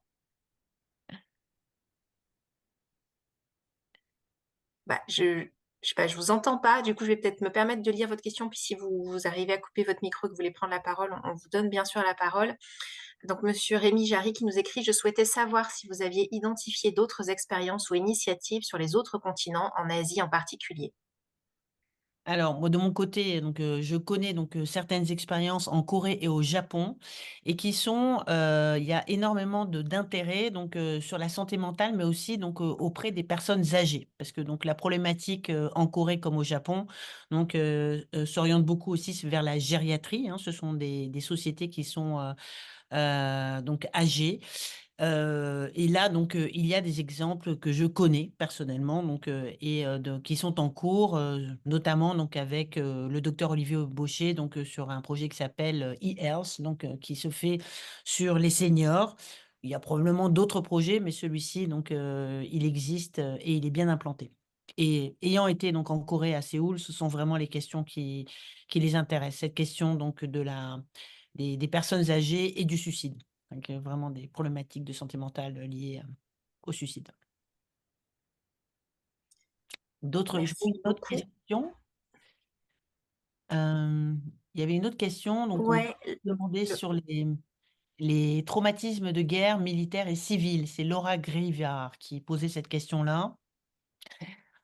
[SPEAKER 1] Bah, je sais pas, je vous entends pas. Du coup, je vais peut-être me permettre de lire votre question. Puis si vous arrivez à couper votre micro et que vous voulez prendre la parole, on vous donne bien sûr la parole. Donc, monsieur Rémi Jarry qui nous écrit: je souhaitais savoir si vous aviez identifié d'autres expériences ou initiatives sur les autres continents, en Asie en particulier.
[SPEAKER 2] Alors, moi, de mon côté, donc, je connais donc certaines expériences en Corée et au Japon, et qui sont, il y a énormément d'intérêt donc sur la santé mentale, mais aussi donc auprès des personnes âgées, parce que donc la problématique en Corée comme au Japon, donc s'oriente beaucoup aussi vers la gériatrie, hein. Ce sont des sociétés qui sont donc âgées. Et là, donc, il y a des exemples que je connais personnellement, donc, qui sont en cours, notamment donc avec le docteur Olivier Baucher, donc sur un projet qui s'appelle e-Health, donc qui se fait sur les seniors. Il y a probablement d'autres projets, mais celui-ci, donc, il existe et il est bien implanté. Et ayant été donc en Corée à Séoul, ce sont vraiment les questions qui les intéressent. Cette question donc des personnes âgées et du suicide. Donc, vraiment des problématiques de santé mentale liées au suicide. Je vois
[SPEAKER 1] Merci
[SPEAKER 2] une autre
[SPEAKER 1] beaucoup.
[SPEAKER 2] question. Il y avait une autre question, donc on
[SPEAKER 1] Ouais,
[SPEAKER 2] demandait
[SPEAKER 1] le-
[SPEAKER 2] sur les traumatismes de guerre militaires et civils. C'est Laura Grivard qui posait cette question-là.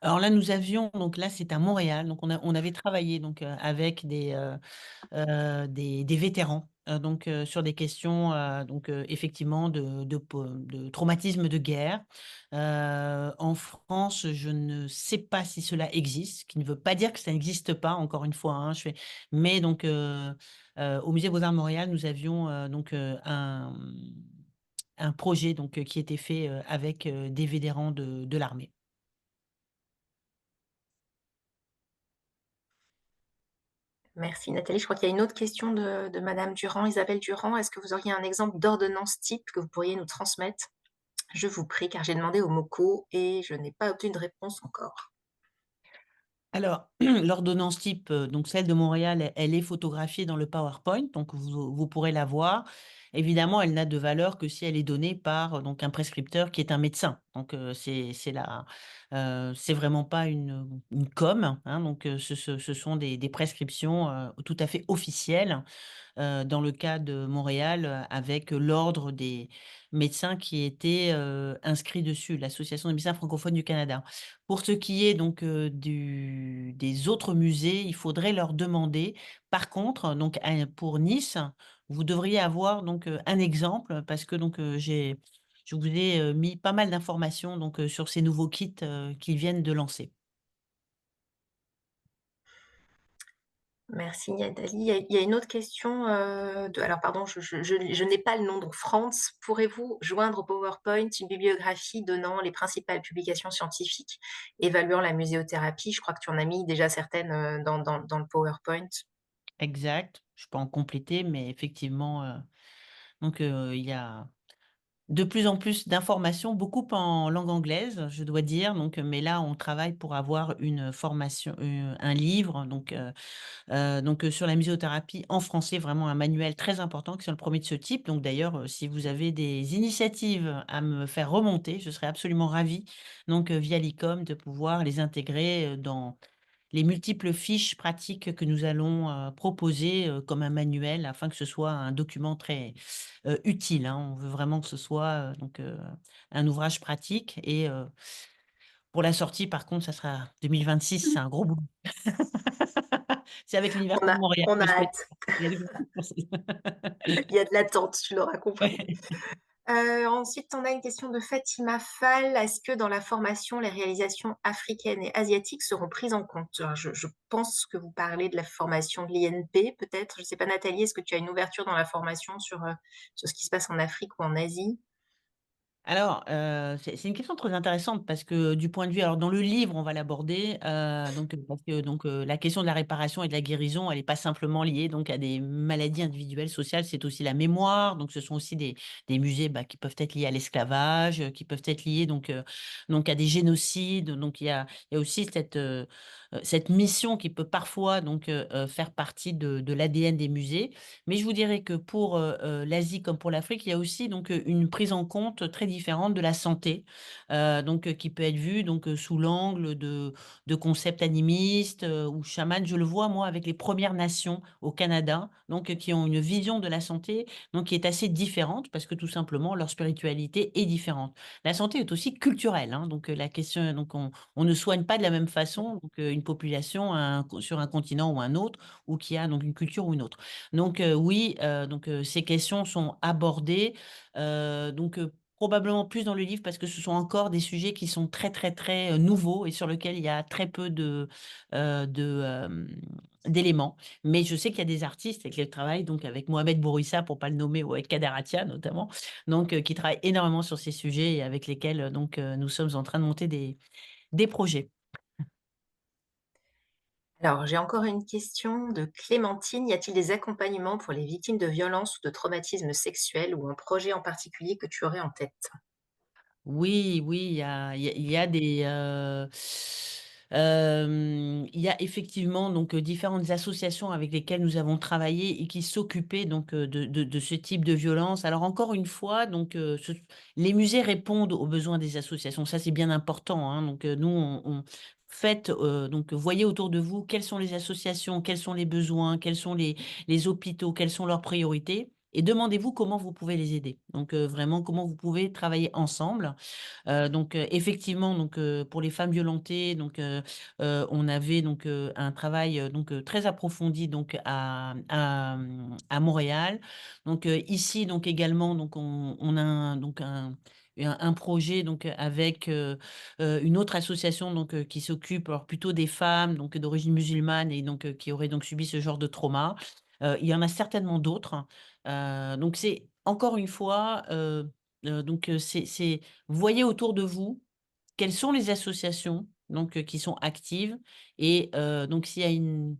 [SPEAKER 2] Alors là, nous avions, donc là, c'est à Montréal, donc on avait travaillé donc avec des vétérans, donc sur des questions donc effectivement de traumatisme de guerre. En France, je ne sais pas si cela existe, ce qui ne veut pas dire que ça n'existe pas, encore une fois, hein, mais donc au Musée Beaux-Arts de Montréal, nous avions donc un projet donc qui était fait avec des vétérans de l'armée.
[SPEAKER 1] Merci Nathalie. Je crois qu'il y a une autre question de Madame Durand, Isabelle Durand. Est-ce que vous auriez un exemple d'ordonnance type que vous pourriez nous transmettre? Je vous prie, car j'ai demandé au MoCo et je n'ai pas obtenu de réponse encore.
[SPEAKER 2] Alors, l'ordonnance type, donc celle de Montréal, elle est photographiée dans le PowerPoint, donc vous pourrez la voir. Évidemment, elle n'a de valeur que si elle est donnée par donc un prescripteur qui est un médecin. Donc, c'est vraiment pas une com, hein, donc ce sont des prescriptions tout à fait officielles dans le cas de Montréal, avec l'ordre des médecins qui étaient inscrits dessus, l'Association des médecins francophones du Canada. Pour ce qui est donc des autres musées, il faudrait leur demander. Par contre, donc pour Nice, vous devriez avoir donc un exemple parce que donc je vous ai mis pas mal d'informations donc sur ces nouveaux kits qu'ils viennent de lancer.
[SPEAKER 1] Merci Nathalie. Il y a une autre question alors pardon, je n'ai pas le nom, donc France, pourrez-vous joindre au PowerPoint une bibliographie donnant les principales publications scientifiques évaluant la muséothérapie? Je crois que tu en as mis déjà certaines dans le PowerPoint.
[SPEAKER 2] Exact. Je peux en compléter, mais effectivement, donc il y a de plus en plus d'informations, beaucoup en langue anglaise, je dois dire. Donc, mais là, on travaille pour avoir une formation, un livre, sur la muséothérapie en français, vraiment un manuel très important, qui est le premier de ce type. Donc, d'ailleurs, si vous avez des initiatives à me faire remonter, je serais absolument ravie, donc via l'ICOM, de pouvoir les intégrer dans les multiples fiches pratiques que nous allons proposer comme un manuel afin que ce soit un document très utile, hein. On veut vraiment que ce soit un ouvrage pratique et pour la sortie, par contre, ça sera 2026, c'est un gros boulot. C'est avec
[SPEAKER 1] On
[SPEAKER 2] l'Université de
[SPEAKER 1] a,
[SPEAKER 2] Montréal
[SPEAKER 1] on a
[SPEAKER 2] que je fais.
[SPEAKER 1] hâte. Il y a de l'attente, tu l'auras compris.
[SPEAKER 2] Ouais.
[SPEAKER 1] Ensuite, on a une question de Fatima Fall. Est-ce que dans la formation, les réalisations africaines et asiatiques seront prises en compte? Alors, je pense que vous parlez de la formation de l'INP, peut-être. Je ne sais pas, Nathalie, est-ce que tu as une ouverture dans la formation sur ce qui se passe en Afrique ou en Asie?
[SPEAKER 2] Alors, c'est une question très intéressante parce que du point de vue, alors dans le livre, on va l'aborder, parce que la question de la réparation et de la guérison, elle n'est pas simplement liée donc à des maladies individuelles, sociales, c'est aussi la mémoire. Donc, ce sont aussi des musées qui peuvent être liés à l'esclavage, qui peuvent être liés donc à des génocides. Donc, il y a aussi cette mission qui peut parfois donc faire partie de l'ADN des musées. Mais je vous dirais que pour l'Asie comme pour l'Afrique, il y a aussi donc une prise en compte très différente de la santé, qui peut être vue donc sous l'angle de concepts animistes ou chamanes. Je le vois moi avec les Premières Nations au Canada, donc qui ont une vision de la santé donc qui est assez différente parce que tout simplement leur spiritualité est différente. La santé est aussi culturelle, hein, donc la question donc on ne soigne pas de la même façon donc une population sur un continent ou un autre ou qui a donc une culture ou une autre. Donc oui, ces questions sont abordées, probablement plus dans le livre parce que ce sont encore des sujets qui sont très, très, très, nouveaux et sur lesquels il y a très peu d'éléments. Mais je sais qu'il y a des artistes qui travaillent donc avec Mohamed Bourouissa, pour pas le nommer, ou avec Kader Attia notamment, qui travaillent énormément sur ces sujets et avec lesquels nous sommes en train de monter des projets.
[SPEAKER 1] Alors, j'ai encore une question de Clémentine. Y a-t-il des accompagnements pour les victimes de violences ou de traumatismes sexuels ou un projet en particulier que tu aurais en tête?
[SPEAKER 2] Oui, oui, il y a il y a effectivement donc différentes associations avec lesquelles nous avons travaillé et qui s'occupaient donc de ce type de violence. Alors encore une fois, donc les musées répondent aux besoins des associations. Ça, c'est bien important, hein. Donc nous, faites donc voyez autour de vous quelles sont les associations, quels sont les besoins, quels sont les hôpitaux, quelles sont leurs priorités. Et demandez-vous comment vous pouvez les aider. Donc vraiment comment vous pouvez travailler ensemble. Effectivement, pour les femmes violentées, on avait un travail très approfondi à Montréal. Ici également on a un projet avec une autre association qui s'occupe alors plutôt des femmes d'origine musulmane et qui auraient subi ce genre de trauma. Il y en a certainement d'autres. Donc c'est encore une fois c'est voyez autour de vous quelles sont les associations qui sont actives et s'il y a une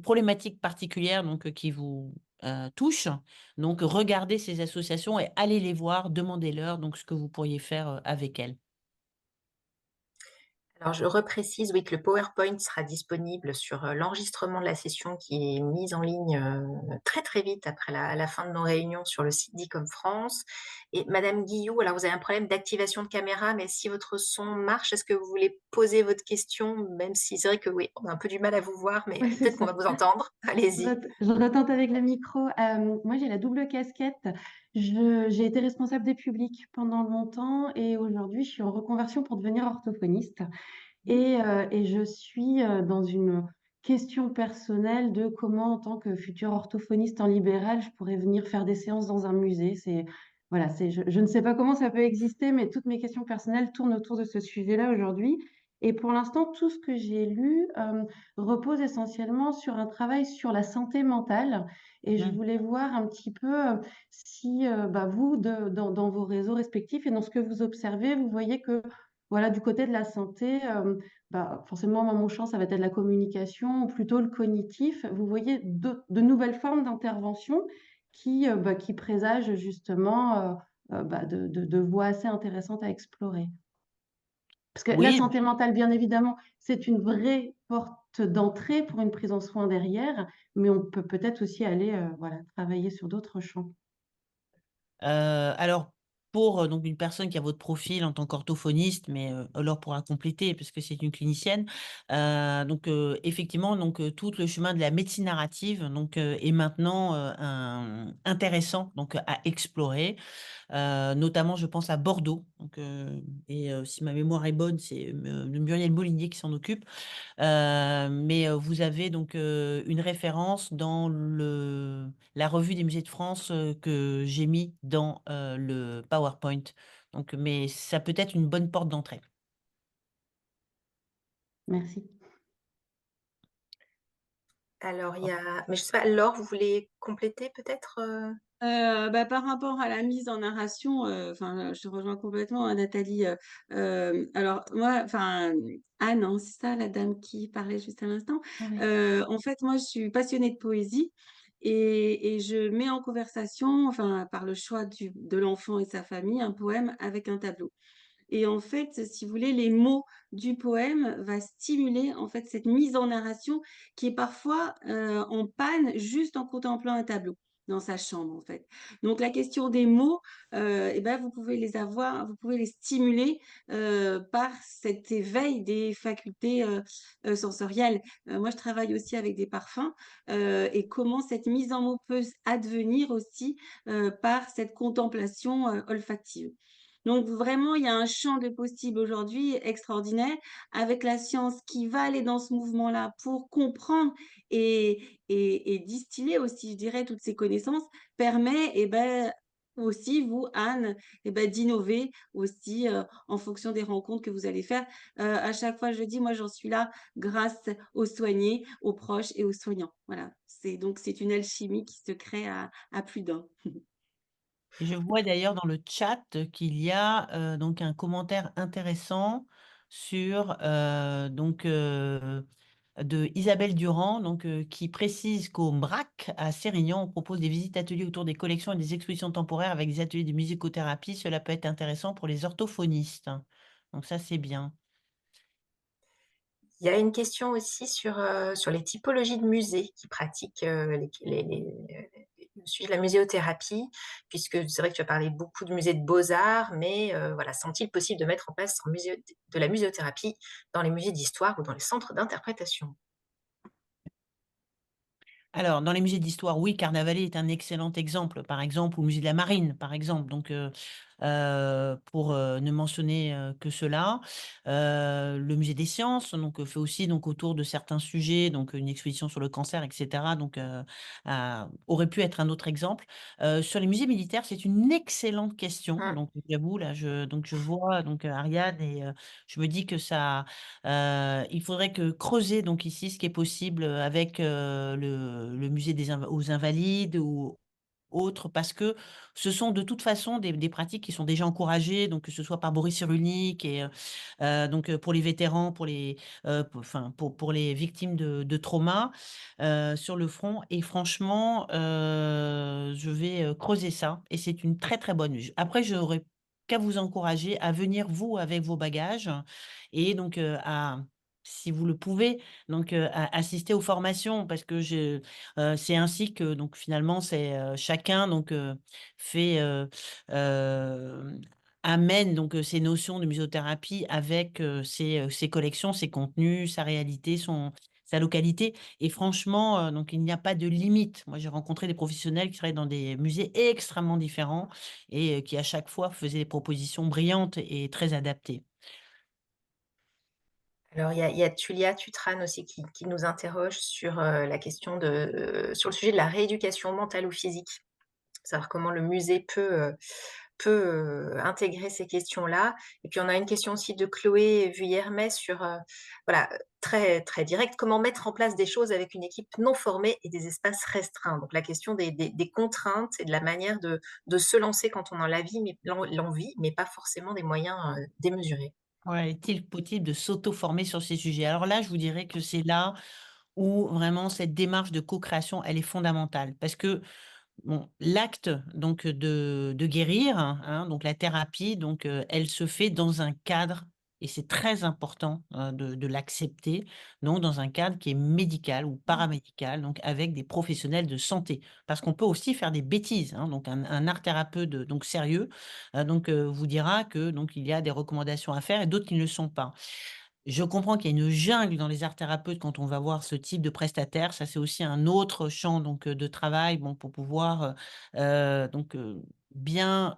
[SPEAKER 2] problématique particulière qui vous touche, donc regardez ces associations et allez les voir, demandez-leur ce que vous pourriez faire avec elles.
[SPEAKER 1] Alors, je reprécise, oui, que le PowerPoint sera disponible sur l'enregistrement de la session qui est mise en ligne très très vite après la fin de nos réunions sur le site d'ICOM France. Et Madame Guillou, alors vous avez un problème d'activation de caméra, mais si votre son marche, est-ce que vous voulez poser votre question, même si c'est vrai que oui, on a un peu du mal à vous voir, mais
[SPEAKER 7] Ouais, c'est
[SPEAKER 1] peut-être qu'on
[SPEAKER 7] ça.
[SPEAKER 1] va vous entendre. Allez-y.
[SPEAKER 7] Je retente avec le micro. Moi, j'ai la double casquette. J'ai été responsable des publics pendant longtemps et aujourd'hui, je suis en reconversion pour devenir orthophoniste. Et je suis dans une question personnelle de comment, en tant que futur orthophoniste en libéral, je pourrais venir faire des séances dans un musée. Voilà, je ne sais pas comment ça peut exister, mais toutes mes questions personnelles tournent autour de ce sujet-là aujourd'hui. Et pour l'instant, tout ce que j'ai lu repose essentiellement sur un travail sur la santé mentale. Et je
[SPEAKER 2] Mm.
[SPEAKER 7] voulais voir un petit peu si vous, dans vos réseaux respectifs et dans ce que vous observez, vous voyez que voilà, du côté de la santé, forcément, moi, mon champ, ça va être de la communication, ou plutôt le cognitif. Vous voyez de nouvelles formes d'intervention qui présagent justement de voies assez intéressantes à explorer. Parce que la
[SPEAKER 2] Oui,
[SPEAKER 7] santé mentale, bien évidemment, c'est une vraie porte d'entrée pour une prise en soin derrière, mais on peut peut-être aussi aller voilà, travailler sur d'autres champs.
[SPEAKER 2] Alors, pour donc une personne qui a votre profil en tant qu'orthophoniste, mais Laure pourra compléter puisque c'est une clinicienne. Effectivement, tout le chemin de la médecine narrative est maintenant intéressant à explorer. Notamment, je pense à Bordeaux. Si ma mémoire est bonne, c'est Muriel Molinier qui s'en occupe. Mais vous avez une référence dans la revue des musées de France que j'ai mis dans le PowerPoint. Mais ça peut être une bonne porte d'entrée.
[SPEAKER 7] Merci.
[SPEAKER 1] Alors, il y a... Mais je sais pas, Laure, vous voulez compléter peut-être
[SPEAKER 4] Par rapport à la mise en narration, je te rejoins complètement, hein, Nathalie. Alors moi, Anne, hein, c'est ça la dame qui parlait juste à l'instant.
[SPEAKER 7] Oui.
[SPEAKER 4] En fait, moi, je suis passionnée de poésie et je mets en conversation, par le choix de l'enfant et sa famille, un poème avec un tableau. Et en fait, si vous voulez, les mots du poème va stimuler en fait cette mise en narration qui est parfois en panne juste en contemplant un tableau dans sa chambre en fait. Donc la question des mots, vous pouvez les avoir, vous pouvez les stimuler par cet éveil des facultés sensorielles. Moi, je travaille aussi avec des parfums et comment cette mise en mots peut advenir aussi par cette contemplation olfactive. Donc vraiment, il y a un champ de possibles aujourd'hui extraordinaire avec la science qui va aller dans ce mouvement-là pour comprendre et distiller aussi, je dirais, toutes ces connaissances, permet aussi, vous, Anne, d'innover aussi en fonction des rencontres que vous allez faire. À chaque fois, je dis, moi, j'en suis là grâce aux soignés, aux proches et aux soignants. Voilà, c'est une alchimie qui se crée à plus d'un.
[SPEAKER 2] Et je vois d'ailleurs dans le chat qu'il y a un commentaire intéressant sur de Isabelle Durand qui précise qu'au MRAC à Sérignan, on propose des visites ateliers autour des collections et des expositions temporaires avec des ateliers de musicothérapie. Cela peut être intéressant pour les orthophonistes. Donc ça, c'est bien.
[SPEAKER 1] Il y a une question aussi sur les typologies de musées qui pratiquent le sujet de la muséothérapie, puisque c'est vrai que tu as parlé beaucoup de musées de beaux-arts, mais voilà, semble-t-il possible de mettre en place de la muséothérapie dans les musées d'histoire ou dans les centres d'interprétation?
[SPEAKER 2] Alors, dans les musées d'histoire, oui, Carnavalet est un excellent exemple, par exemple, au musée de la Marine, par exemple. Pour ne mentionner que cela, le musée des sciences fait aussi autour de certains sujets, une exposition sur le cancer, etc. Aurait pu être un autre exemple. Sur les musées militaires, c'est une excellente question. J'avoue, là, je vois Ariane et je me dis que il faudrait que creuser ici ce qui est possible avec le musée aux Invalides ou autres, parce que ce sont de toute façon des pratiques qui sont déjà encouragées, que ce soit par Boris Cyrulnik et pour les vétérans, pour les victimes de trauma sur le front. Et franchement, je vais creuser ça et c'est une très très bonne. Après, j'aurais qu'à vous encourager à venir, vous, avec vos bagages et donc à si vous le pouvez, donc à assister aux formations parce que c'est ainsi que donc finalement c'est, chacun donc fait, amène donc ces notions de muséothérapie avec, ses collections, ses contenus, sa réalité, sa localité et franchement, donc il n'y a pas de limite. Moi, j'ai rencontré des professionnels qui travaillent dans des musées extrêmement différents et qui à chaque fois faisaient des propositions brillantes et très adaptées.
[SPEAKER 1] Alors, il y a Tulia Tutran aussi qui nous interroge sur la question sur le sujet de la rééducation mentale ou physique. Savoir comment le musée peut intégrer ces questions-là. Et puis, on a une question aussi de Chloé Vuillermet sur, voilà, très, très direct, comment mettre en place des choses avec une équipe non formée et des espaces restreints. Donc, la question des contraintes et de la manière de se lancer quand on a l'envie, mais pas forcément des moyens démesurés.
[SPEAKER 2] Ouais, est-il possible de s'auto-former sur ces sujets? Alors là, je vous dirais que c'est là où vraiment cette démarche de co-création, elle est fondamentale parce que bon, l'acte donc de guérir, hein, donc la thérapie, donc elle se fait dans un cadre et c'est très important, de l'accepter, donc dans un cadre qui est médical ou paramédical, donc avec des professionnels de santé. Parce qu'on peut aussi faire des bêtises, hein, donc un art thérapeute, donc sérieux, donc vous dira que donc il y a des recommandations à faire et d'autres qui ne le sont pas. Je comprends qu'il y a une jungle dans les arts thérapeutes quand on va voir ce type de prestataire. Ça, c'est aussi un autre champ donc, de travail, bon, pour pouvoir, donc, bien,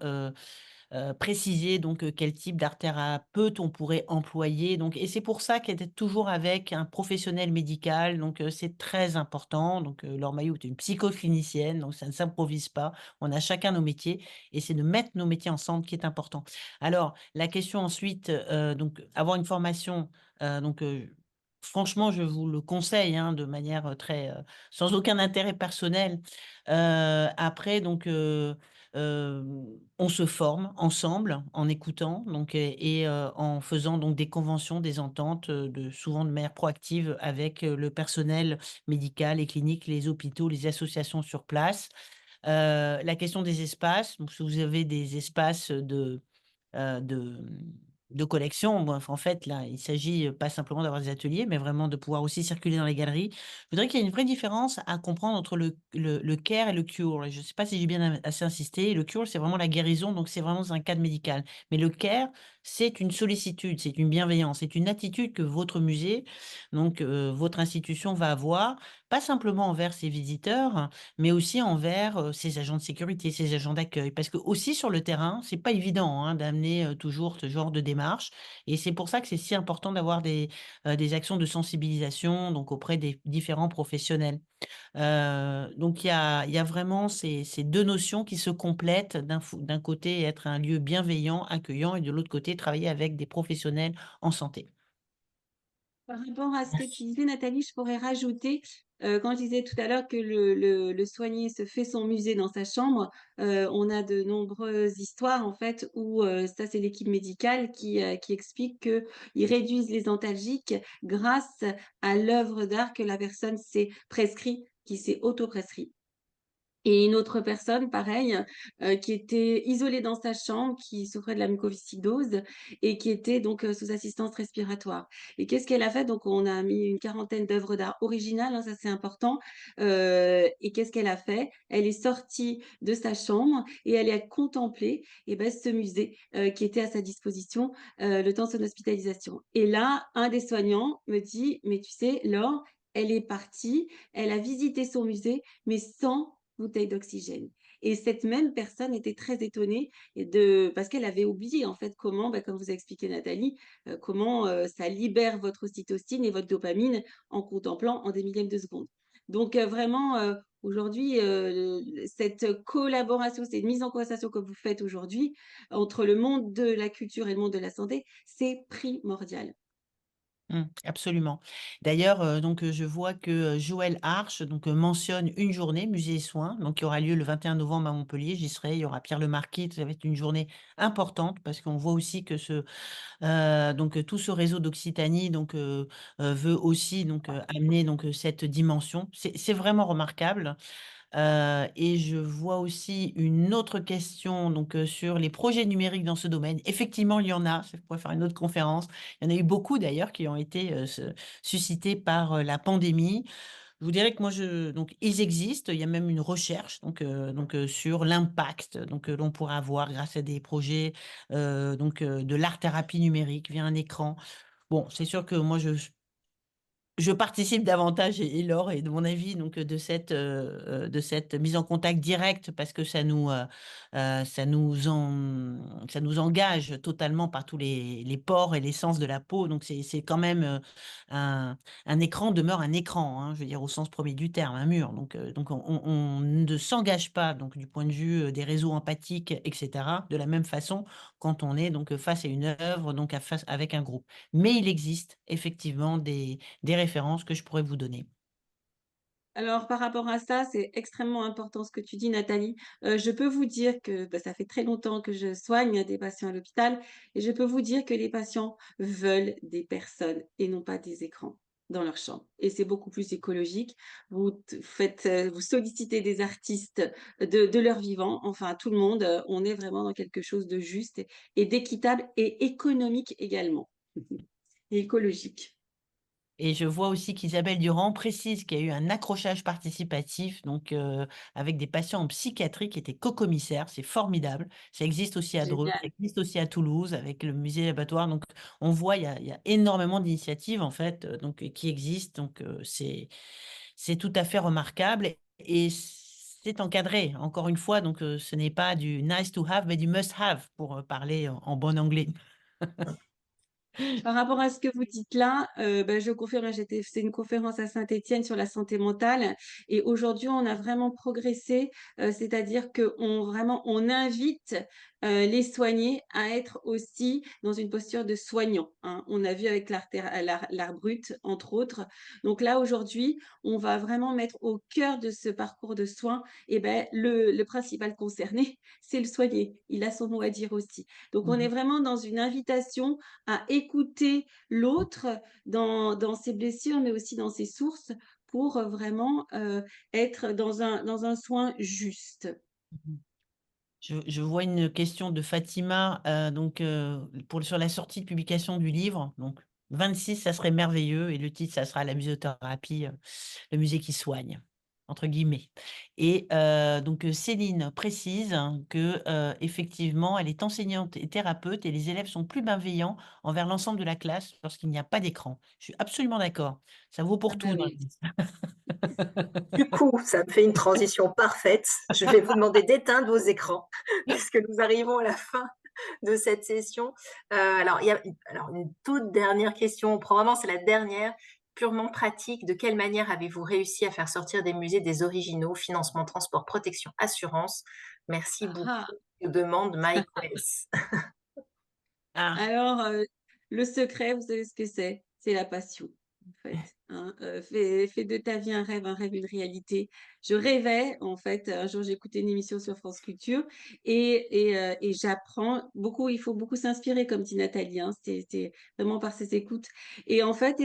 [SPEAKER 2] préciser donc, quel type d'art thérapeute on pourrait employer donc et c'est pour ça qu'être toujours avec un professionnel médical donc, c'est très important donc, Laure Mailloux est une psychoclinicienne donc ça ne s'improvise pas. On a chacun nos métiers et c'est de mettre nos métiers ensemble qui est important. Alors la question ensuite, donc avoir une formation, donc, franchement je vous le conseille, hein, de manière, très, sans aucun intérêt personnel. Après donc, on se forme ensemble en écoutant donc en faisant donc des conventions, des ententes, souvent de manière proactive avec, le personnel médical, les cliniques, les hôpitaux, les associations sur place. La question des espaces, donc si vous avez des espaces heu, de, mmh, de collection. Moi, en fait, là, il s'agit, pas simplement d'avoir des ateliers, mais vraiment de pouvoir aussi circuler dans les galeries. Je voudrais qu'il y ait une vraie différence à comprendre entre le care et le cure et je ne sais pas si j'ai bien assez insisté. Le cure, c'est vraiment la guérison, donc c'est vraiment dans un cadre médical. Mais le care, c'est une sollicitude, c'est une bienveillance, c'est une attitude que votre musée, donc votre institution va avoir, pas simplement envers ses visiteurs, mais aussi envers, ses agents de sécurité, ses agents d'accueil. Parce que aussi sur le terrain, c'est pas évident, hein, d'amener, toujours ce genre de démarche et c'est pour ça que c'est si important d'avoir des actions de sensibilisation, donc auprès des différents professionnels. Donc il y a vraiment ces 2 notions qui se complètent. D'un côté, être un lieu bienveillant, accueillant et de l'autre côté, travailler avec des professionnels en santé.
[SPEAKER 4] Par rapport à ce que tu
[SPEAKER 2] Merci.
[SPEAKER 4] disais, Nathalie, je pourrais rajouter, quand je disais tout à l'heure que le soigné se fait son musée dans sa chambre, on a de nombreuses histoires en fait où ça c'est l'équipe médicale qui explique qu'ils réduisent les antalgiques grâce à l'œuvre d'art que la personne s'est prescrit, qui s'est auto-prescrit. Et une autre personne, pareil, qui était isolée dans sa chambre, qui souffrait de la mucoviscidose et qui était donc, sous assistance respiratoire. Et qu'est-ce qu'elle a fait? Donc on a mis une quarantaine d'œuvres d'art originales, hein, ça c'est important, et qu'est-ce qu'elle a fait? Elle est sortie de sa chambre et elle a contemplé et bah, ce musée, qui était à sa disposition, le temps de son hospitalisation. Et là, un des soignants me dit: «Mais tu sais, Laure, elle est partie, elle a visité son musée, mais sans bouteille d'oxygène et cette même personne était très étonnée et de parce qu'elle avait oublié en fait comment, bah, comme vous a expliqué Nathalie, comment, ça libère votre ocytocine et votre dopamine en contemplant en des millièmes de seconde. Donc vraiment, aujourd'hui, cette collaboration, cette mise en conversation que vous faites aujourd'hui entre le monde de la culture et le monde de la santé, c'est primordial.
[SPEAKER 2] Absolument. D'ailleurs, donc, je vois que, Joël Arche donc, mentionne une journée musée et soins, donc qui aura lieu le 21 novembre à Montpellier. J'y serai, il y aura Pierre Lemarquis, ça va être une journée importante parce qu'on voit aussi que tout ce réseau d'Occitanie donc, veut aussi donc, amener donc, cette dimension. C'est vraiment remarquable. Et je vois aussi une autre question donc, sur les projets numériques dans ce domaine. Effectivement, il y en a, ça pourrait faire une autre conférence. Il y en a eu beaucoup d'ailleurs qui ont été suscités par la pandémie. Je vous dirais que moi, donc, ils existent. Il y a même une recherche sur l'impact que l'on pourra avoir grâce à des projets de l'art-thérapie numérique via un écran. Bon, c'est sûr que moi, je participe davantage, et Laure est de mon avis de cette mise en contact direct parce que ça nous engage totalement par tous les pores et les sens de la peau. Donc c'est quand même un écran demeure un écran, hein, je veux dire au sens premier du terme, un mur. Donc on ne s'engage pas donc du point de vue des réseaux empathiques, etc. De la même façon quand on est donc face à une œuvre, face avec un groupe. Mais il existe effectivement des références que je pourrais vous donner.
[SPEAKER 4] Alors, par rapport à ça, c'est extrêmement important ce que tu dis, Nathalie. Je peux vous dire que ça fait très longtemps que je soigne des patients à l'hôpital et je peux vous dire que les patients veulent des personnes et non pas des écrans dans leur chambre. Et c'est beaucoup plus écologique. Vous sollicitez des artistes de leur vivant, enfin tout le monde. On est vraiment dans quelque chose de juste et d'équitable et économique également. Et écologique.
[SPEAKER 2] Et je vois aussi qu'Isabelle Durand précise qu'il y a eu un accrochage participatif, avec des patients en psychiatrie qui étaient co-commissaires. C'est formidable. Ça existe aussi à Dreux, ça
[SPEAKER 4] Génial.
[SPEAKER 2] existe aussi à Toulouse avec le musée abattoir. Donc, on voit, il y a énormément d'initiatives, en fait, qui existent. C'est tout à fait remarquable. Et c'est encadré, encore une fois. Donc, ce n'est pas du nice to have, mais du must have, pour parler en bon anglais.
[SPEAKER 4] Par rapport à ce que vous dites là, je confirme, c'est une conférence à Saint-Étienne sur la santé mentale et aujourd'hui, on a vraiment progressé, c'est-à-dire on invite les soignés à être aussi dans une posture de soignant, hein. On a vu avec l'art brut, entre autres. Donc là, aujourd'hui, on va vraiment mettre au cœur de ce parcours de soins, le principal concerné, c'est le soigné. Il a son mot à dire aussi. Donc, on est vraiment dans une invitation à écouter l'autre dans ses blessures, mais aussi dans ses sources pour vraiment être dans un soin juste.
[SPEAKER 2] Je vois une question de Fatima sur la sortie de publication du livre. Donc, 26, ça serait merveilleux. Et le titre, ça sera La muséothérapie, le musée qui soigne, entre guillemets. Et Céline précise que effectivement, elle est enseignante et thérapeute et les élèves sont plus bienveillants envers l'ensemble de la classe lorsqu'il n'y a pas d'écran. Je suis absolument d'accord. Ça vaut pour
[SPEAKER 4] Ah
[SPEAKER 2] tout
[SPEAKER 4] bah
[SPEAKER 2] dans la
[SPEAKER 4] oui.
[SPEAKER 2] vie.
[SPEAKER 1] Du coup, ça me fait une transition parfaite. Je vais vous demander d'éteindre vos écrans puisque nous arrivons à la fin de cette session. Alors, il y a une toute dernière question, probablement c'est la dernière, purement pratique. De quelle manière avez-vous réussi à faire sortir des musées des originaux, financement, transport, protection, assurance? Merci beaucoup,
[SPEAKER 4] Ah,
[SPEAKER 1] nous demande Mike Wells.
[SPEAKER 2] Ah,
[SPEAKER 4] alors, le secret, vous savez ce que c'est? C'est la passion, en fait, hein. Fais de ta vie un rêve une réalité. Je rêvais, en fait, un jour j'écoutais une émission sur France Culture et j'apprends beaucoup. Il faut beaucoup s'inspirer, comme dit Nathalie, hein. C'est vraiment par ses écoutes. Et en fait,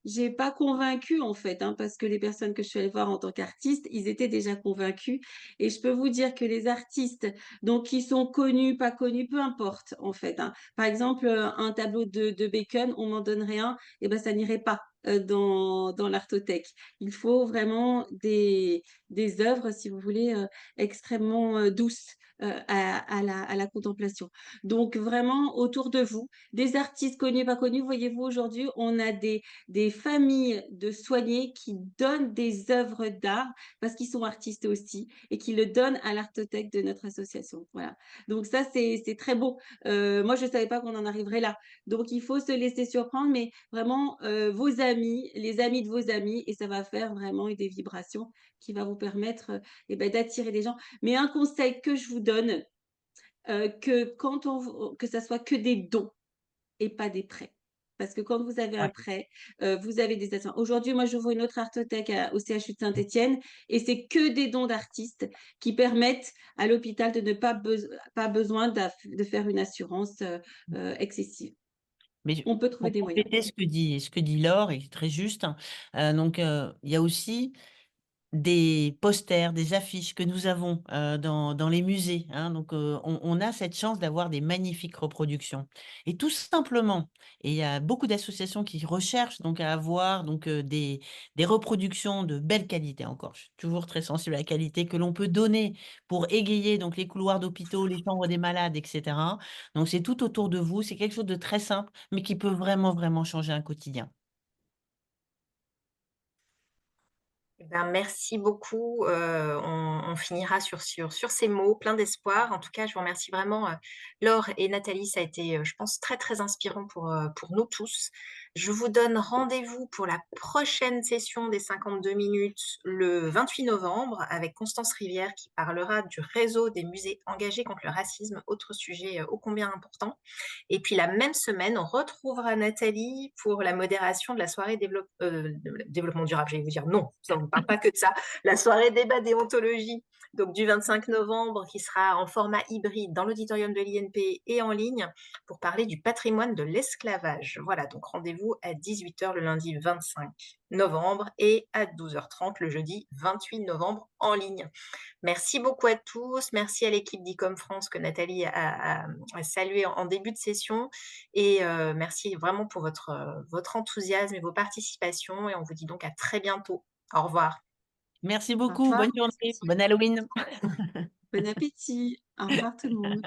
[SPEAKER 4] j'ai pas convaincu, en fait, hein, parce que les personnes que je suis allée voir en tant qu'artiste, ils étaient déjà convaincus. Et je peux vous dire que les artistes, donc qui sont connus, pas connus, peu importe, en fait, hein. Par exemple, un tableau de Bacon, on m'en donnerait un, et ben ça n'irait pas dans l'artothèque. Il faut vraiment des œuvres, si vous voulez, extrêmement douces à la contemplation. Donc vraiment autour de vous, des artistes connus, pas connus, voyez-vous, aujourd'hui, on a des familles de soignés qui donnent des œuvres d'art parce qu'ils sont artistes aussi et qui le donnent à l'artothèque de notre association. Voilà. Donc ça, c'est très beau. Moi, je ne savais pas qu'on en arriverait là. Donc, il faut se laisser surprendre, mais vraiment, vos amis, les amis de vos amis, et ça va faire vraiment des vibrations qui va vous permettre d'attirer des gens. Mais un conseil que je vous donne, que ça soit que des dons et pas des prêts. Parce que quand vous avez un
[SPEAKER 2] ouais.
[SPEAKER 4] prêt, vous avez des assurances. Aujourd'hui, moi, j'ouvre une autre artothèque au CHU de Saint-Étienne et c'est que des dons d'artistes qui permettent à l'hôpital de ne pas besoin de faire une assurance excessive.
[SPEAKER 2] Mais
[SPEAKER 4] On peut trouver
[SPEAKER 2] pour
[SPEAKER 4] des moyens.
[SPEAKER 2] compléter ce que dit Laure, et c'est très juste, il y a aussi des posters, des affiches que nous avons dans les musées, hein. Donc, on a cette chance d'avoir des magnifiques reproductions. Et tout simplement, et il y a beaucoup d'associations qui recherchent donc à avoir donc, des reproductions de belle qualité encore. Je suis toujours très sensible à la qualité que l'on peut donner pour égayer donc les couloirs d'hôpitaux, les chambres des malades, etc. Donc, c'est tout autour de vous. C'est quelque chose de très simple, mais qui peut vraiment, vraiment changer un quotidien.
[SPEAKER 1] Eh ben, merci beaucoup. On finira sur ces mots pleins d'espoir. En tout cas, je vous remercie vraiment, Laure et Nathalie. Ça a été, je pense, très, très inspirant pour nous tous. Je vous donne rendez-vous pour la prochaine session des 52 minutes le 28 novembre avec Constance Rivière qui parlera du réseau des musées engagés contre le racisme, autre sujet ô combien important. Et puis la même semaine, on retrouvera Nathalie pour la modération de la soirée développement durable. J'allais vous dire non, ça, on ne parle pas que de ça. La soirée débat déontologie, donc du 25 novembre, qui sera en format hybride dans l'auditorium de l'INP et en ligne pour parler du patrimoine de l'esclavage. Voilà, donc rendez-vous à 18h le lundi 25 novembre et à 12h30 le jeudi 28 novembre en ligne. Merci beaucoup à tous. Merci à l'équipe d'ICOM France que Nathalie a salué en début de session. Et merci vraiment pour votre enthousiasme et vos participations. Et on vous dit donc à très bientôt. Au revoir.
[SPEAKER 2] Merci
[SPEAKER 4] Au
[SPEAKER 2] beaucoup.
[SPEAKER 4] revoir.
[SPEAKER 2] Bonne journée. Bon Halloween.
[SPEAKER 4] Bon appétit. Au revoir tout le monde.